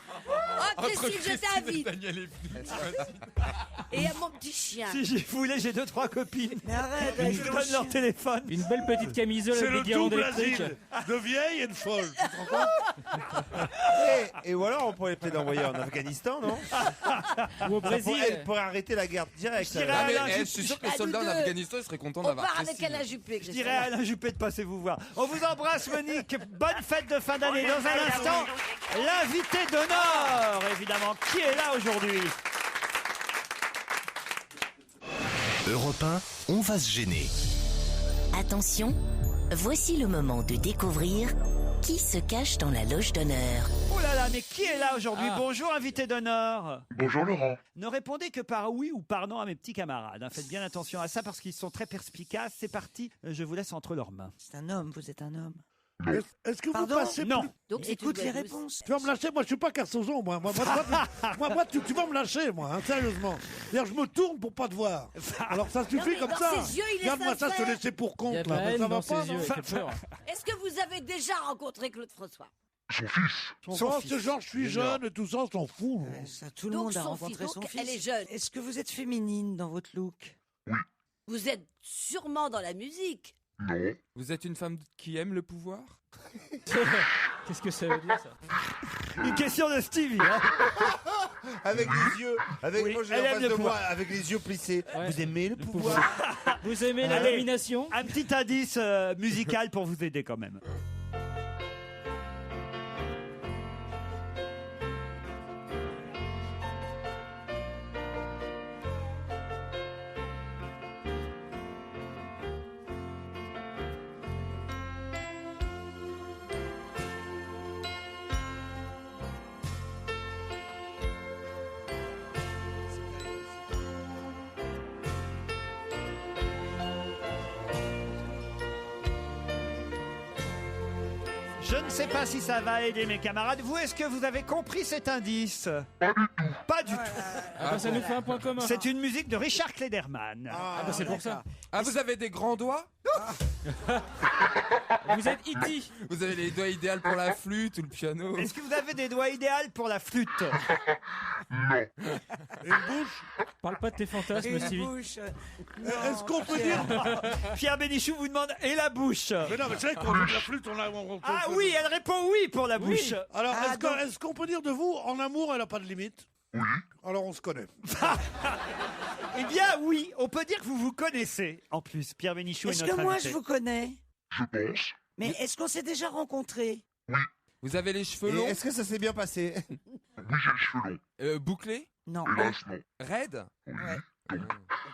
Oh, Christine, je t'invite. Daniel est venu. Et à mon petit chien. Si j'y voulais, j'ai 2-3 copines. Mais arrête, Je vous donne leur téléphone. Une belle petite camisole C'est avec le des guirlandes double électriques. asile de vieille et de folle. Tu te rends compte? Et ou alors on pourrait peut-être l'envoyer en Afghanistan, non? Ou au Brésil. Elle pourrait arrêter la guerre direct. Je dirais Ah, mais, Alain je suis sûr que les À soldats en nous deux. Afghanistan ils seraient contents On d'avoir part avec Christine. Alain Juppé. que Je j'ai dirais à Alain Juppé de passer vous voir. On vous embrasse, Monique. Bonne fête de fin d'année. Dans un instant, l'invité d'honneur, évidemment. Qui est là aujourd'hui? Europe 1, on va se gêner. Attention, voici le moment de découvrir qui se cache dans la loge d'honneur. Oh là là, mais qui est là aujourd'hui? Ah. Bonjour, invité d'honneur. Bonjour Laurent. Ne répondez que par oui ou par non à mes petits camarades. hein. Faites bien attention à ça parce qu'ils sont très perspicaces. C'est parti, je vous laisse entre leurs mains. C'est un homme, vous êtes un homme. Est-ce que vous Pardon passez Non. plus- Donc c'est Écoute une les belle réponses. Tu vas me lâcher, moi je suis pas Carsozon, moi. Moi, tu vas me lâcher, moi, hein, sérieusement. D'ailleurs, je me tourne pour pas te voir. Alors ça Non, suffit mais comme dans ça. ses yeux, il est Regarde-moi ça, se sincère. laisser pour Il y a compte, de la là. Mais haine ça va dans pas, ses non yeux. Quelle peur. Est-ce que vous avez déjà rencontré Claude François? Son fils. Ce genre, je suis jeune et tout ça, on s'en fout. Ça, tout le Donc monde a son rencontré fils, son donc fils. elle est jeune. Est-ce que vous êtes féminine dans votre look? Vous êtes sûrement dans la musique. Vous êtes une femme qui aime le pouvoir? Qu'est-ce que ça veut dire ça? Une question de Stevie. hein. Avec les yeux, Oui, moi j'ai elle en aime face le de moi, pouvoir. avec les yeux plissés. Ouais. Vous aimez le pouvoir? Vous aimez la Allez. domination? Un petit indice musical pour vous aider quand même. Je ne sais pas si ça va aider mes camarades. Vous, est-ce que vous avez compris cet indice? Pas du tout. Ah bah ça nous fait un point commun. C'est une musique de Richard Klederman. Ah bah c'est pour ça. Ah, vous avez des grands doigts? Vous êtes E.T. Vous avez les doigts idéaux pour la flûte ou le piano? Est-ce que vous avez des doigts idéaux pour la flûte? Une bouche. Parle pas de tes fantasmes, Une Stevie. bouche. Est-ce qu'on peut dire... Pierre Bénichou vous demande et la bouche? Mais non, mais c'est vrai qu'on joue de la flûte, Ah oui, elle répond oui pour la bouche. Alors, Ah, est-ce qu'on peut dire de vous, en amour, elle n'a pas de limite? Oui. Alors, on se connaît. Eh bien oui, on peut dire que vous vous connaissez. En plus, Pierre Bénichou est Est-ce notre que moi invité. je vous connais? Je pense. Mais est-ce qu'on s'est déjà rencontrés? Vous avez les cheveux Et longs? est-ce que ça s'est bien passé? Bouclés? Non. Raides?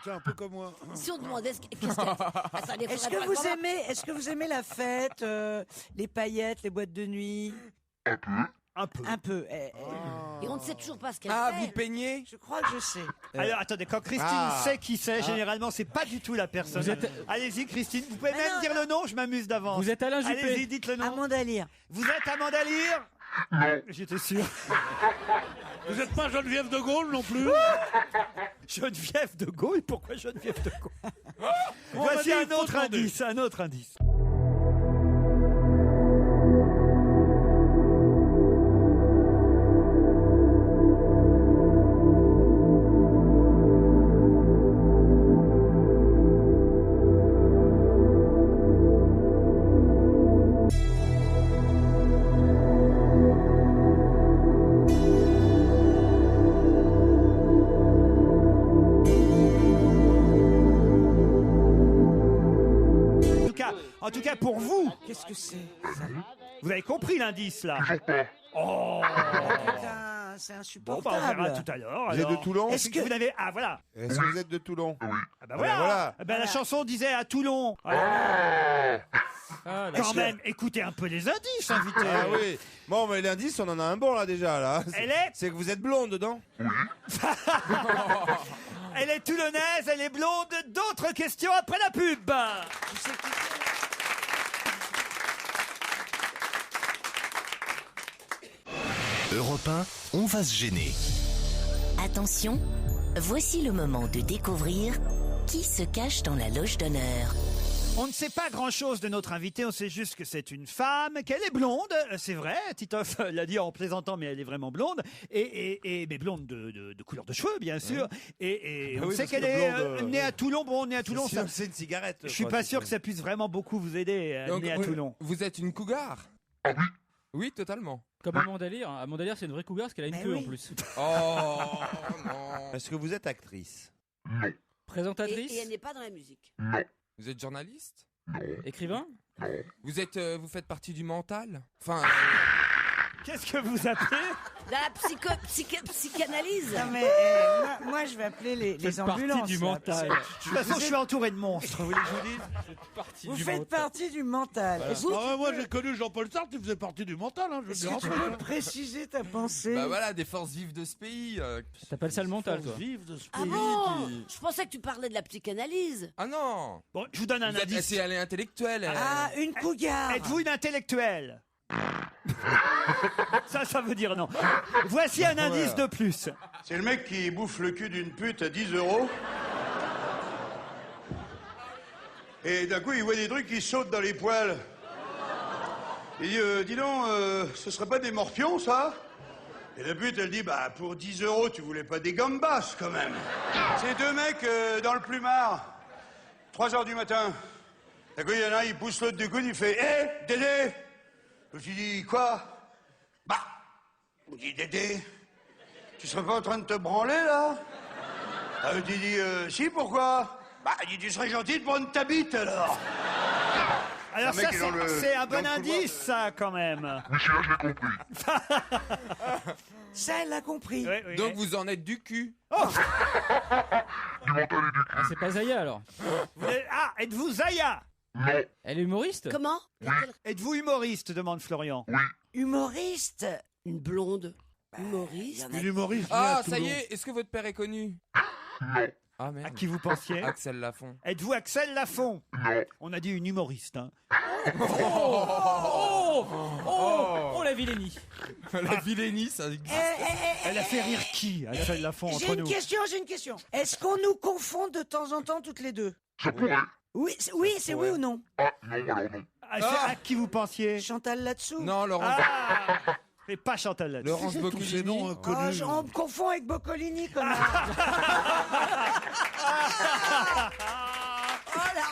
C'est un peu comme moi. Si on demandait qu'est-ce qu'elle... Attendez, Est-ce faudrait que pas vous voir. aimez, est-ce que vous aimez la fête, les paillettes, les boîtes de nuit? Un peu. Un peu. Et on ne sait toujours pas ce qu'elle Ah, fait. vous peignez? Je crois que je sais. Alors attendez, quand Christine Ah. sait qui c'est, généralement c'est pas du tout la personne. Vous êtes- Allez-y Christine, vous pouvez Mais même non, dire non. le nom, je m'amuse d'avance. Vous êtes Alain Juppé. Allez-y, dites le nom. Amanda Lear. Vous êtes Amanda Lear? Non. J'étais sûr. Vous n'êtes pas Geneviève de Gaulle non plus? Geneviève de Gaulle? Pourquoi Geneviève de Gaulle? On Voici m'a dit, un il faut autre demander. indice, un autre indice. En tout cas, pour vous, Qu'est-ce que c'est? vous avez compris l'indice là. Oh, Putain, c'est Bon, insupportable. on verra tout à l'heure. Vous êtes de Toulon Est-ce que vous n'avez... Ah, voilà. Est-ce que vous êtes de Toulon? Ah, bah Ah, voilà. voilà. Ah, bah, la chanson disait à Toulon. Quand même, écoutez un peu les indices, invité. Ah oui. Bon, mais l'indice, on en a un bon là déjà. Là. C'est que vous êtes blonde dedans. Elle est toulonnaise, elle est blonde. D'autres questions après la pub. Europe 1, on va se gêner. Attention, voici le moment de découvrir qui se cache dans la loge d'honneur. On ne sait pas grand-chose de notre invitée, on sait juste que c'est une femme, qu'elle est blonde, c'est vrai, Titoff l'a dit en plaisantant, mais elle est vraiment blonde, mais blonde de couleur de cheveux, bien sûr, et on oui, sait parce qu'elle que est blonde, née à Toulon, née à Toulon, ça... C'est une cigarette. Je suis pas sûr que ça puisse vraiment beaucoup vous aider, Donc, née à Toulon. Vous êtes une cougar? Oui, totalement. Comme Amandalire. Amandalire, c'est une vraie cougar parce qu'elle a une queue en plus. Oh non. Est-ce que vous êtes actrice? Présentatrice. Et elle n'est pas dans la musique. Vous êtes journaliste? Écrivain. Vous faites partie du mental? Enfin. Qu'est-ce que vous appelez? Dans la psychanalyse. Non mais moi je vais appeler les ambulances. Partie du là, mental. parce De toute façon, je suis entouré de monstres, vous voulez que je vous dise? Vous faites partie du mental. Voilà. Est-ce que Moi j'ai connu Jean-Paul Sartre, il faisait partie du mental. Hein, est-ce que tu peux préciser ta pensée? Bah voilà, des forces vives de ce pays. T'appelles ça le mental, toi? Vive de ce Ah pays. bon? Je pensais que tu parlais de la psychanalyse. Ah non. Bon, je vous donne un indice. Elle est intellectuelle. Ah, une cougar. Êtes-vous une intellectuelle? Ça veut dire non. Voici un indice de plus. C'est le mec qui bouffe le cul d'une pute à 10 €. Et d'un coup, il voit des trucs qui sautent dans les poils. Il dit, dis donc, ce serait pas des morpions, ça? Et la pute, elle dit, bah, pour 10 €, tu voulais pas des gambas, quand même. C'est deux mecs dans le plumard. 3 h du matin. D'un coup, il y en a un, il pousse l'autre du coude, il fait, hé, Dédé! Je lui dis, quoi? Bah, il me dit, Dédé, tu serais pas en train de te branler, là? Il dit, si, pourquoi? Bah, il dit, tu serais gentil de prendre ta bite, alors. Alors ça, c'est un bon indice, ça, quand même. Oui, celui-là, je l'ai compris. Ça, elle l'a compris. Oui, Donc vous en êtes du cul. Oh Du mental et du cul. Ah, c'est pas Zaya alors. Ah, êtes-vous Zaya? Non. Elle est humoriste? Comment? Êtes-vous humoriste? Demande Florian. Oui. Humoriste? Une blonde. Humoriste? Une humoriste. Ah, ça y est, est-ce que votre père est connu? Non. Ah merde. À qui vous pensiez? Axel Lafont. Êtes-vous Axel Lafont? Non. On a dit une humoriste. Hein. Oh, la vilainie. La vilainie, ça existe. Elle a fait rire qui, Axel Lafont, entre nous? J'ai une question. Est-ce qu'on nous confond de temps en temps toutes les deux? Ça pourrait. Oui, c'est oui ou non? Ah, non, alors non. Ah, c'est à qui vous pensiez? Chantal là-dessous? Non, Laurence. Ah, et pas Chantal là-dessus. Laurence Tous ces noms Boccolini. connus. On me confond avec Boccolini comme ça. Oh là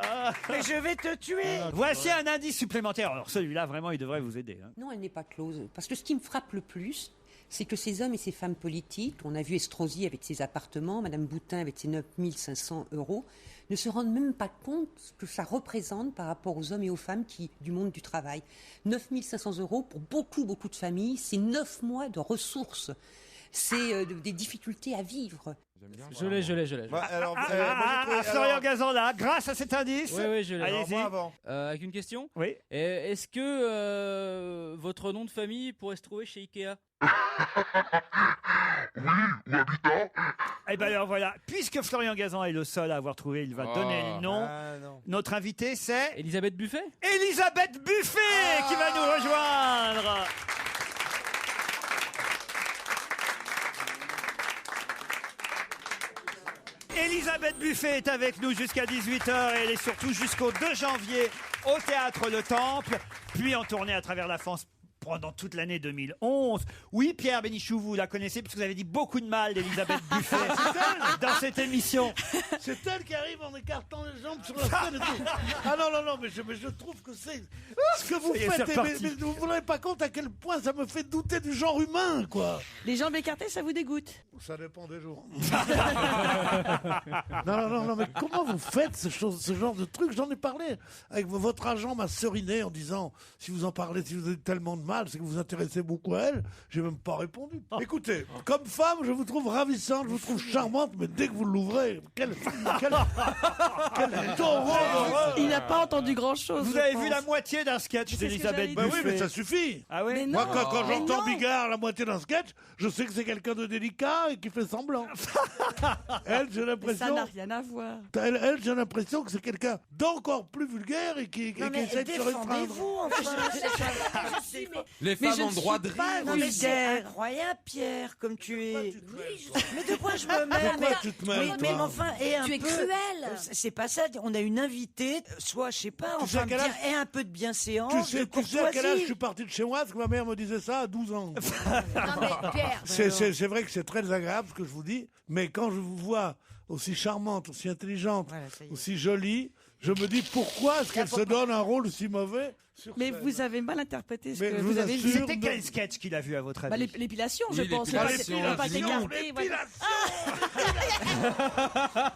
là. Mais je vais te tuer. Voici un indice supplémentaire. Alors celui-là, vraiment, il devrait vous aider. Hein. Non, elle n'est pas close. Parce que ce qui me frappe le plus, c'est que ces hommes et ces femmes politiques, on a vu Estrosi avec ses appartements, Madame Boutin avec ses 9 500 €, ne se rendent même pas compte ce que ça représente par rapport aux hommes et aux femmes du monde du travail. 9 500 € pour beaucoup de familles, c'est 9 mois de ressources. C'est des difficultés à vivre. Je l'ai. Florian Gazan, là, grâce à cet indice. Oui, je l'ai. Allez-y. Avec une question? Oui. Est-ce que votre nom de famille pourrait se trouver chez Ikea? Oui, ou Habitat. Eh bien alors voilà, puisque Florian Gazan est le seul à avoir trouvé, il va donner le nom. non. Notre invité, c'est Elisabeth Buffet? Elisabeth Buffet qui va nous rejoindre. Elisabeth Buffet est avec nous jusqu'à 18h et elle est surtout jusqu'au 2 janvier au Théâtre Le Temple, puis en tournée à travers la France pendant toute l'année 2011. Oui, Pierre Bénichou, vous la connaissez parce que vous avez dit beaucoup de mal d'Elisabeth Buffet dans cette émission. C'est elle qui arrive en écartant les jambes sur la scène et tout. Ah non, mais je trouve que c'est... Ce que vous faites, mais vous vous rendez pas compte à quel point ça me fait douter du genre humain, quoi. Les jambes écartées, ça vous dégoûte? Ça dépend des jours. non, mais comment vous faites ce genre de truc? J'en ai parlé avec votre agent, m'a seriné en disant, si vous en parlez, si vous avez tellement de mal, général, c'est que vous vous intéressez beaucoup à elle. J'ai même pas répondu. Écoutez, comme femme, je vous trouve ravissante, je vous trouve charmante, mais dès que vous l'ouvrez, quel taureau. Il n'a pas entendu grand-chose. Vous avez vu la moitié d'un sketch d'Elisabeth Bah oui, Buffet. mais ça suffit. Ah oui. Moi, quand j'entends Bigard la moitié d'un sketch, je sais que c'est quelqu'un de délicat et qui fait semblant. Elle, j'ai l'impression. Ça n'a rien à voir. Elle, j'ai l'impression que c'est quelqu'un d'encore plus vulgaire et qui essaie de se restreindre. Les femmes ont droit de rire. Non, mais c'est incroyable, Pierre, comme tu es. Mais de quoi je me mêle? Pourquoi tu te mêles, mais toi enfin, et un Tu es peu. cruel. C'est pas ça. On a une invitée, soit, je sais pas, Tu sais enfin, à quel âge- et un peu de bienséance. Tu sais à quel âge courtoisie. je suis parti de chez moi? Parce que ma mère me disait ça à 12 ans. Non mais Pierre. C'est vrai que c'est très agréable ce que je vous dis, mais quand je vous vois aussi charmante, aussi intelligente, aussi jolie, je me dis pourquoi est-ce qu'elle se donne un rôle si mauvais sur Mais scène. vous avez mal interprété ce Mais que je vous vous avez assure vu. C'était quel sketch qu'il a vu à votre Bah, avis? l'épilation, je Oui, pense. l'épilation, Il n'a pas été l'épilation. gardé, voilà.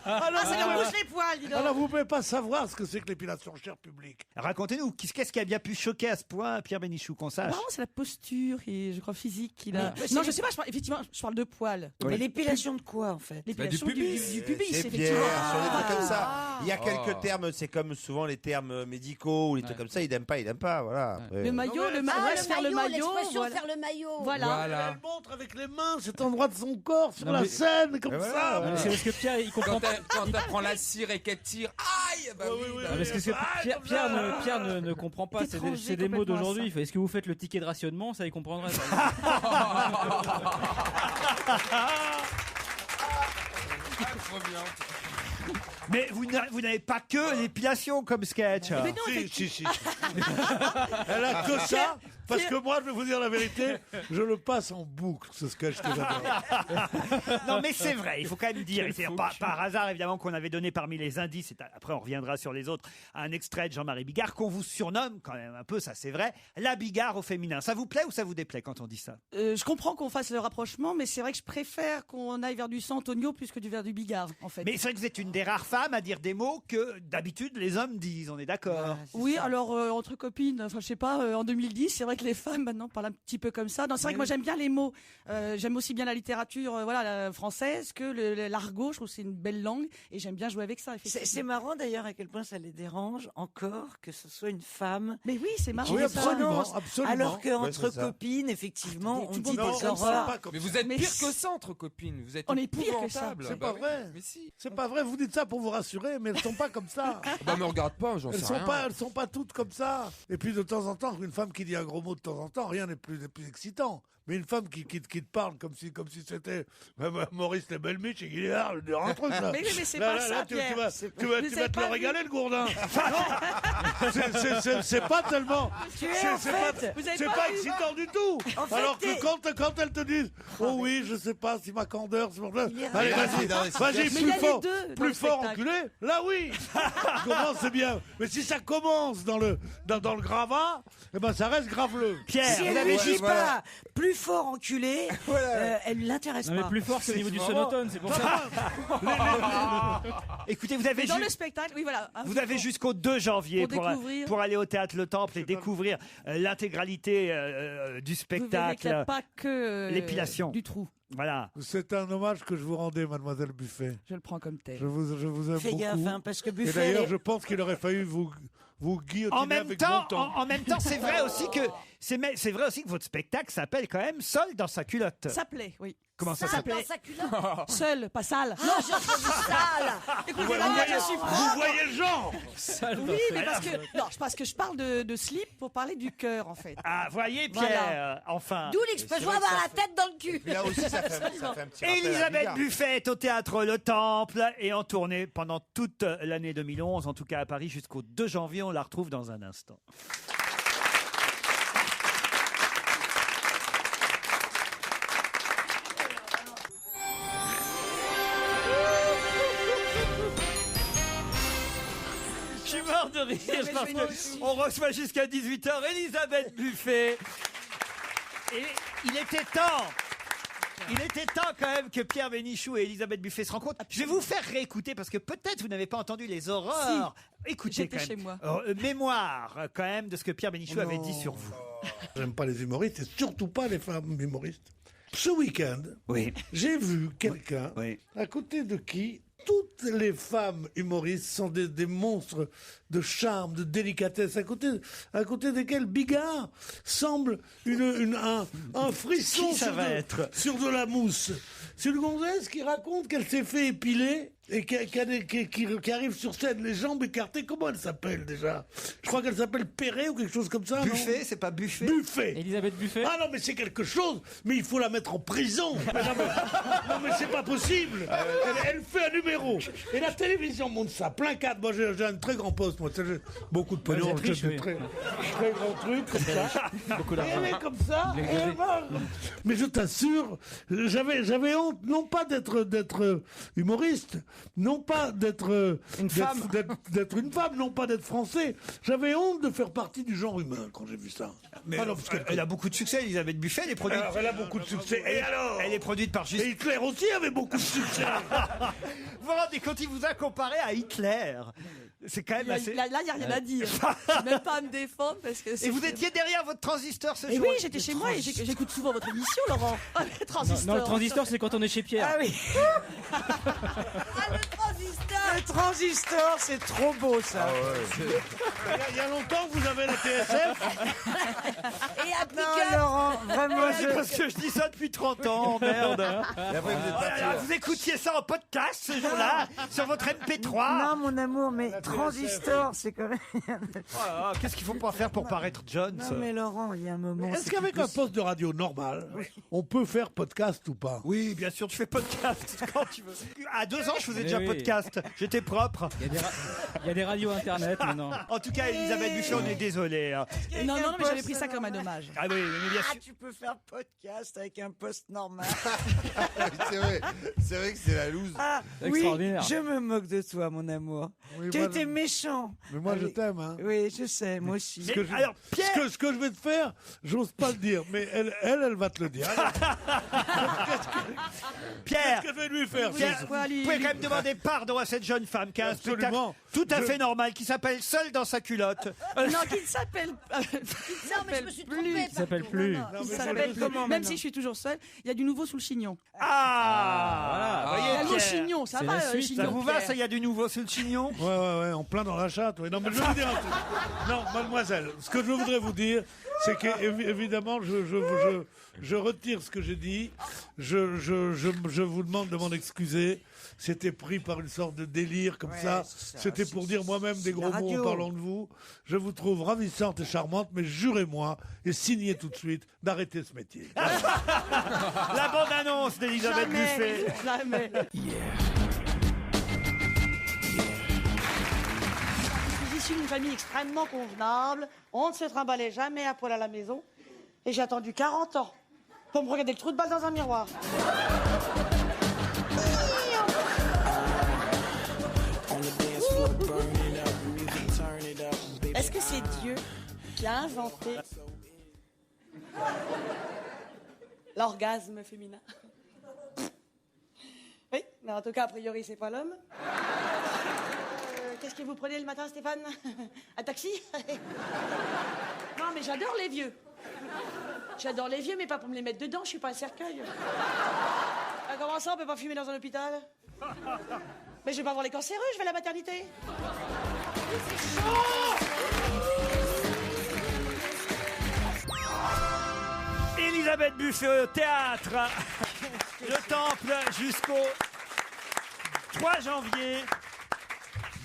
Alors, Ah, ça lui bouge les poils, dis donc. alors, vous ne pouvez pas savoir ce que c'est que l'épilation, cher public. Racontez-nous, qu'est-ce qui a bien pu choquer à ce point Pierre Bénichou, qu'on sache? Apparemment, c'est la posture et je crois physique qu'il a. Mais Non, c'est- je sais pas, effectivement, je parle de poils. Mais l'épilation de quoi, en fait? L'épilation Bah, du pubis. du pubis, C'est effectivement. Pierre, sur des trucs comme ça. Ah. Il y a quelques termes, c'est comme souvent les termes médicaux ou les trucs comme ça, il n'aime pas, voilà. Le maillot, Ah, se faire le maillot. l'expression Voilà. faire le maillot. Voilà. Elle montre avec les mains cet endroit de son corps sur Non, la mais- scène, comme Mais ça. voilà, Non, mais c'est parce que Pierre, il comprend pas. Quand elle prend la cire et qu'elle tire, aïe bah oui, bah Non, parce que Pierre ne comprend pas. C'est des mots complètement d'aujourd'hui. Est-ce que vous faites le ticket de rationnement? Ça, il comprendrait. trop bien. Mais vous n'avez pas que l'épilation comme sketch. Mais non, Si. Elle a que ça, parce que moi, je vais vous dire la vérité, je le passe en boucle, ce sketch que j'adore. Non, mais c'est vrai, il faut quand même dire. C'est par hasard, évidemment, qu'on avait donné parmi les indices, et après on reviendra sur les autres, un extrait de Jean-Marie Bigard, qu'on vous surnomme quand même un peu, ça c'est vrai, la Bigard au féminin. Ça vous plaît ou ça vous déplaît quand on dit ça? Je comprends qu'on fasse le rapprochement, mais c'est vrai que je préfère qu'on aille vers du San Antonio plus que vers du Bigard, en fait. Mais c'est vrai que vous êtes une des rares femmes à dire des mots que d'habitude les hommes disent, on est d'accord? Oui, alors entre copines, enfin je sais pas, en 2010, c'est vrai que les femmes maintenant parlent un petit peu comme ça. Non, c'est vrai que moi j'aime bien les mots. J'aime aussi bien la littérature, la française que l'argot. Je trouve que c'est une belle langue et j'aime bien jouer avec ça. C'est marrant d'ailleurs à quel point ça les dérange encore que ce soit une femme. Mais oui, c'est marrant. Qui Oui, les absolument, prononce. absolument. Alors Ouais, qu'entre c'est ça. copines, effectivement, on Tout le dit monde des pense comme ça. horreurs. Mais vous êtes Mais pire si. que ça entre copines. Vous êtes On est pire que ça. épouvantables. C'est Bah pas oui. vrai. Mais si. C'est pas vrai, vous dites ça pour vous rassurer, mais elles sont pas comme ça. Bah me regarde pas, j'en Elles sais sont rien. sont pas toutes comme ça. Et puis de temps en temps, une femme qui dit un gros mot de temps en temps, rien n'est plus excitant. Mais une femme qui te parle comme si c'était Maurice le Belmiche et qu'il est là, je veux dire un truc là. Mais c'est Là, pas là, ça, là, Pierre. tu vas C'est- te Vous le avez pas régaler vu. le gourdin. C'est pas tellement. Tu es, C'est en c'est fait, pas, vous avez c'est pas pas vu. excitant du tout. En fait, Alors t'es- que quand elles te disent, oh oui, je sais pas si ma candeur, c'est pour ça. Il est Allez, là, vas-y, c'est dans les vas-y, Mais il y plus a les fort, deux dans plus le fort, spectacle. enculé. Là, oui. Commence, c'est bien. Mais si ça commence dans le gravat, eh ben ça reste graveleux. Pierre, Si vous elle avez ne juste dit pas plus fort enculé, elle l'intéresse Non, mais pas. plus fort que au niveau du vraiment- sonotone, c'est pour ça. Écoutez, vous avez Mais dans ju- le spectacle, oui voilà. Vous avez jusqu'au 2 janvier Pour découvrir. pour aller au Théâtre Le Temple et découvrir l'intégralité du Vous verrez qu'il n'y spectacle. a pas que l'épilation. du trou. Voilà. C'est un hommage que je vous rendais, mademoiselle Buffet. Je le prends comme tel. Je vous aime Fais beaucoup. gaffe, hein, parce que Et Buffet. d'ailleurs, elle est- je pense qu'il aurait fallu vous guillotiner En même avec temps, bon temps. en même temps, c'est vrai aussi que c'est vrai aussi que votre spectacle s'appelle quand même Seul dans sa culotte. Ça plaît, oui. Comment ça Ça, s'appelle dans sa culotte. Seul, pas sale. Non, je trouve sale. Écoutez, Vous là, voyez, je suis vous voyez le genre. Oui, mais parce que je parle de slip pour parler du cœur, en fait. Ah, voyez Pierre, enfin. D'où l'expression avoir la tête dans le cul. Puis là aussi, ça fait un petit rappel à Elisabeth Bigard. Buffet est au Théâtre Le Temple et en tournée pendant toute l'année 2011, en tout cas à Paris jusqu'au 2 janvier. On la retrouve dans un instant. Je suis mort de rire parce qu'on reçoit jusqu'à 18h Elisabeth Buffet. Et il était temps. Il était temps quand même que Pierre Bénichou et Elisabeth Buffet se rencontrent. Je vais vous faire réécouter parce que peut-être vous n'avez pas entendu les horreurs. Écoutez J'étais quand même. chez moi. Mémoire quand même de ce que Pierre Bénichou avait dit sur vous. J'aime pas les humoristes et surtout pas les femmes humoristes. Ce week-end, j'ai vu quelqu'un à côté de qui toutes les femmes humoristes sont des monstres de charme, de délicatesse, à côté desquels Bigard semble un frisson sur de la mousse. C'est une gonzesse qui raconte qu'elle s'est fait épiler et qui arrive sur scène, les jambes écartées. Comment elle s'appelle déjà? Je crois qu'elle s'appelle Perret ou quelque chose comme ça. Buffet, c'est pas Buffet? Buffet. Elisabeth Buffet. Ah non, mais c'est quelque chose. Mais il faut la mettre en prison. Non, mais c'est pas possible. Elle fait un numéro. Et la télévision montre ça, plein cadre. Moi, j'ai un très grand poste. Moi, j'ai beaucoup de pognon. J'ai J'ai très grand truc comme ça. Beaucoup Et elle est comme ça. Et elle va. Mais je t'assure, j'avais honte, non pas d'être humoriste, non pas d'être une femme, non pas d'être français. J'avais honte de faire partie du genre humain quand j'ai vu ça. Mais elle a beaucoup de succès, Elisabeth Buffet. Elle est produite. Alors, elle a beaucoup de succès. Et alors? Elle est produite par Et Hitler aussi avait beaucoup de succès. Vous vous rendez compte, il vous a comparé à Hitler. C'est quand même assez... Là, il n'y a rien à dire. Je ne vais même pas à me défendre. Parce que et vous étiez derrière votre transistor ce jour? Oui, j'étais chez moi et j'écoute souvent votre émission, Laurent. Le transistor. Non, le transistor, c'est quand on est chez Pierre. Ah oui. Le transistor. Le transistor, c'est trop beau ça. Il y a longtemps que vous avez la TSF. Et à Non, Laurent, vraiment. C'est parce que je dis ça depuis 30 ans, merde. Et après, vous êtes Oh là là, vous écoutiez ça en podcast ce jour-là, sur votre MP3. Non, mon amour, mais transistor, c'est quand même. Oh là là, qu'est-ce qu'il faut pas faire pour paraître Jones? Non, mais Laurent, il y a un moment. Est-ce qu'avec un poste de radio normal, on peut faire podcast ou pas? Oui, bien sûr, tu fais podcast quand tu veux. À 2 ans, je faisais déjà oui. podcast. J'étais propre. Il y a des radios internet maintenant. En tout cas, Elisabeth Buffet, on est désolé. Hein. Non, mais j'avais pris ça comme un hommage. Ah oui, mais bien sûr. Tu peux faire podcast avec un poste normal. C'est vrai que c'est la loose. Ah, oui, Extraordinaire. je me moque de toi, mon amour. Oui, Tu moi, étais méchant. Mais moi, je t'aime. Hein. Oui, je sais, moi aussi. Alors, Pierre, Ce que je vais te faire, j'ose pas le dire, mais elle va te le dire. Pierre, Qu'est-ce que je vais lui faire Pierre, ce- vous pouvez quand même demander pardon à cette jeune femme qui a un spectacle Absolument. tout à fait normal, qui s'appelle Seule dans sa culotte. Non, qui ne s'appelle Non, mais je me suis trompée. Qui s'appelle plus. Non, qui mais s'appelle je- comment, même si je suis toujours seule, il y a du nouveau sous le chignon. Ah, voilà. Il y a le mot Pierre. chignon, ça C'est va, la suite. chignon. Ça vous va, Pierre. ça, il y a du nouveau sous le chignon? Ouais, en plein dans la chatte. Ouais. Non, mais je vais vous dire un truc. Non, mademoiselle, ce que je voudrais vous dire, c'est qu'évidemment, je retire ce que j'ai dit. Je vous demande de m'en excuser. C'était pris par une sorte de délire comme ça. C'était pour dire moi-même des gros mots en parlant de vous. Je vous trouve ravissante et charmante, mais jurez-moi et signez tout de suite d'arrêter ce métier. La bande-annonce d'Elisabeth Buffet. Jamais. Je suis issue d'une famille extrêmement convenable. On ne se trimballait jamais à poil à la maison. Et j'ai attendu 40 ans pour me regarder le trou de balle dans un miroir. Est-ce que c'est Dieu qui a inventé l'orgasme féminin? Oui, mais en tout cas, a priori, c'est pas l'homme. Qu'est-ce que vous prenez le matin, Stéphane? Un taxi? Non, mais j'adore les vieux. J'adore les vieux, mais pas pour me les mettre dedans, je suis pas un cercueil. Comment ça, on peut pas fumer dans un hôpital? Mais je vais pas voir les cancéreux, je vais à la maternité. Elisabeth Buffet au théâtre. Le Temple jusqu'au 3 janvier.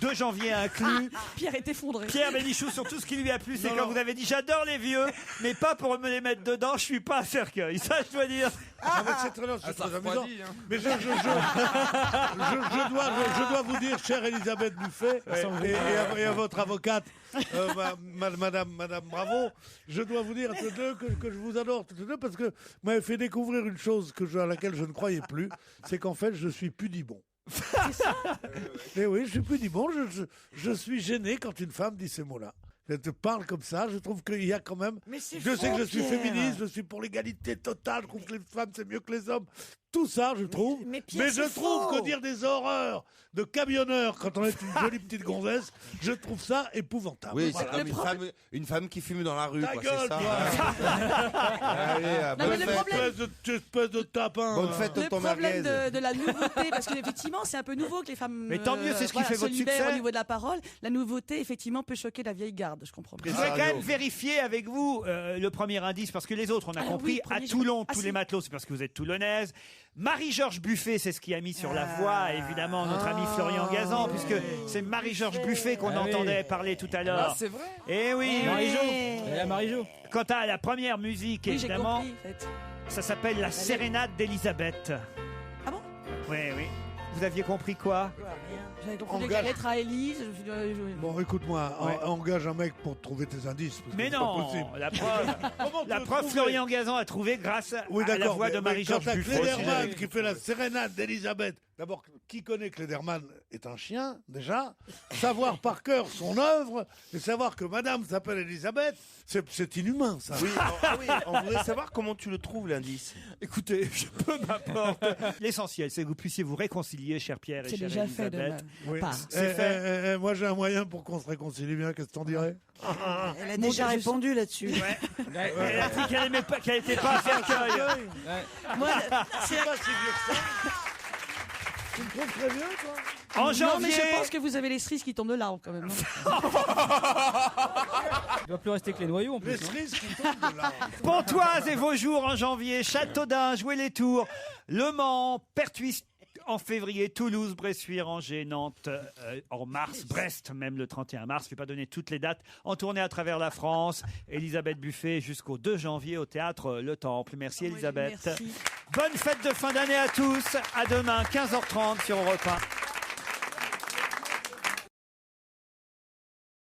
2 janvier inclus. Pierre est effondré. Pierre Bénichou, sur tout ce qui lui a plu, c'est quand vous avez dit j'adore les vieux, mais pas pour me les mettre dedans, je suis pas un cercueil. Ça, je dois dire. Ah, mais c'est très, c'est très amusant. Mais je dois vous dire, chère Elisabeth Buffet, et à votre avocate, Madame Bravo, je dois vous dire à tous les deux que je vous adore tous les deux parce que vous m'avez fait découvrir une chose à laquelle je ne croyais plus, c'est qu'en fait, je suis pudibond. Et oui, je suis pudibond, je suis gêné quand une femme dit ces mots-là. Elle te parle comme ça, je trouve qu'il y a quand même... Je sais que je suis féministe, je suis pour l'égalité totale, je trouve que les femmes c'est mieux que les hommes. Tout ça, je trouve. Mais Pierre, je c'est trouve faux. que dire des horreurs de camionneur quand on est une jolie petite gonzesse, je trouve ça épouvantable. Oui, Voilà. c'est comme une femme qui fume dans la rue. Ta quoi, gueule, c'est ça. toi. Allez, Non, mais le problème- espèce de tapin. Bonne fête de Le ton problème merguez. de la nouveauté, parce qu'effectivement, c'est un peu nouveau que les femmes. Mais tant mieux, c'est ce qui fait se votre libèrent succès. au niveau de la parole. La nouveauté, effectivement, peut choquer la vieille garde, je comprends. Je voudrais quand même vérifier avec vous le premier indice, parce que les autres, on a compris, oui, premier, à Toulon, ah, tous si. les matelots, c'est parce que vous êtes toulonnaise. Marie-Georges Buffet, c'est ce qui a mis sur la voie, évidemment, notre ami Florian Gazan, puisque c'est Marie-Georges Buffet qu'on Ah oui. entendait parler tout à l'heure. Ah, c'est vrai. Eh oui, Marie-Jo. Et la Marie-Jo. Quant à la première musique, Oui, j'ai évidemment, compris, en fait. ça s'appelle La Sérénade d'Elisabeth. Ah bon? Oui, oui. Vous aviez compris quoi? J'avais compris Engage. la lettre à Élise. Bon, écoute-moi, Ouais. engage un mec pour trouver tes indices. parce que Mais c'est pas non, possible. la preuve, Comment tu la veux preuve trouver Florian Gazan a trouvé grâce Oui, à la d'accord. voix de mais Marie-Georges quand t'as Buffet. Klederman qui fait la sérénade d'Elisabeth. D'abord, qui connaît Klederman est un chien, déjà. Savoir par cœur son œuvre et savoir que madame s'appelle Elisabeth, c'est inhumain, ça. Oui, on voudrait savoir comment tu le trouves, l'indice. Écoutez, je peux m'apporte. L'essentiel, c'est que vous puissiez vous réconcilier, cher Pierre et C'est chère déjà fait de Elisabeth. Oui. part. C'est fait. Moi, j'ai un moyen pour qu'on se réconcilie bien. Qu'est-ce que t'en dirais? Elle a déjà répondu là-dessus. Elle a dit qu'elle n'était pas à cercueil. Moi, C'est pas si vieux que ça. Tu me trouves très vieux, toi? En Non, mais janvier, je pense que vous avez les cerises qui tombent de l'arbre quand même. Il doit plus rester que les noyaux en plus. Les cerises qui tombent de là. Pontoise et Vaujours en janvier, Châteaudun, Joué-les-Tours, Le Mans, Pertuis en février, Toulouse, Bressuire, Angers, Nantes en mars, Brest même le 31 mars. Je ne vais pas donner toutes les dates. En tournée à travers la France, Elisabeth Buffet jusqu'au 2 janvier au théâtre Le Temple. Merci Elisabeth. Merci. Bonne fête de fin d'année à tous. À demain, 15h30 sur Europe 1.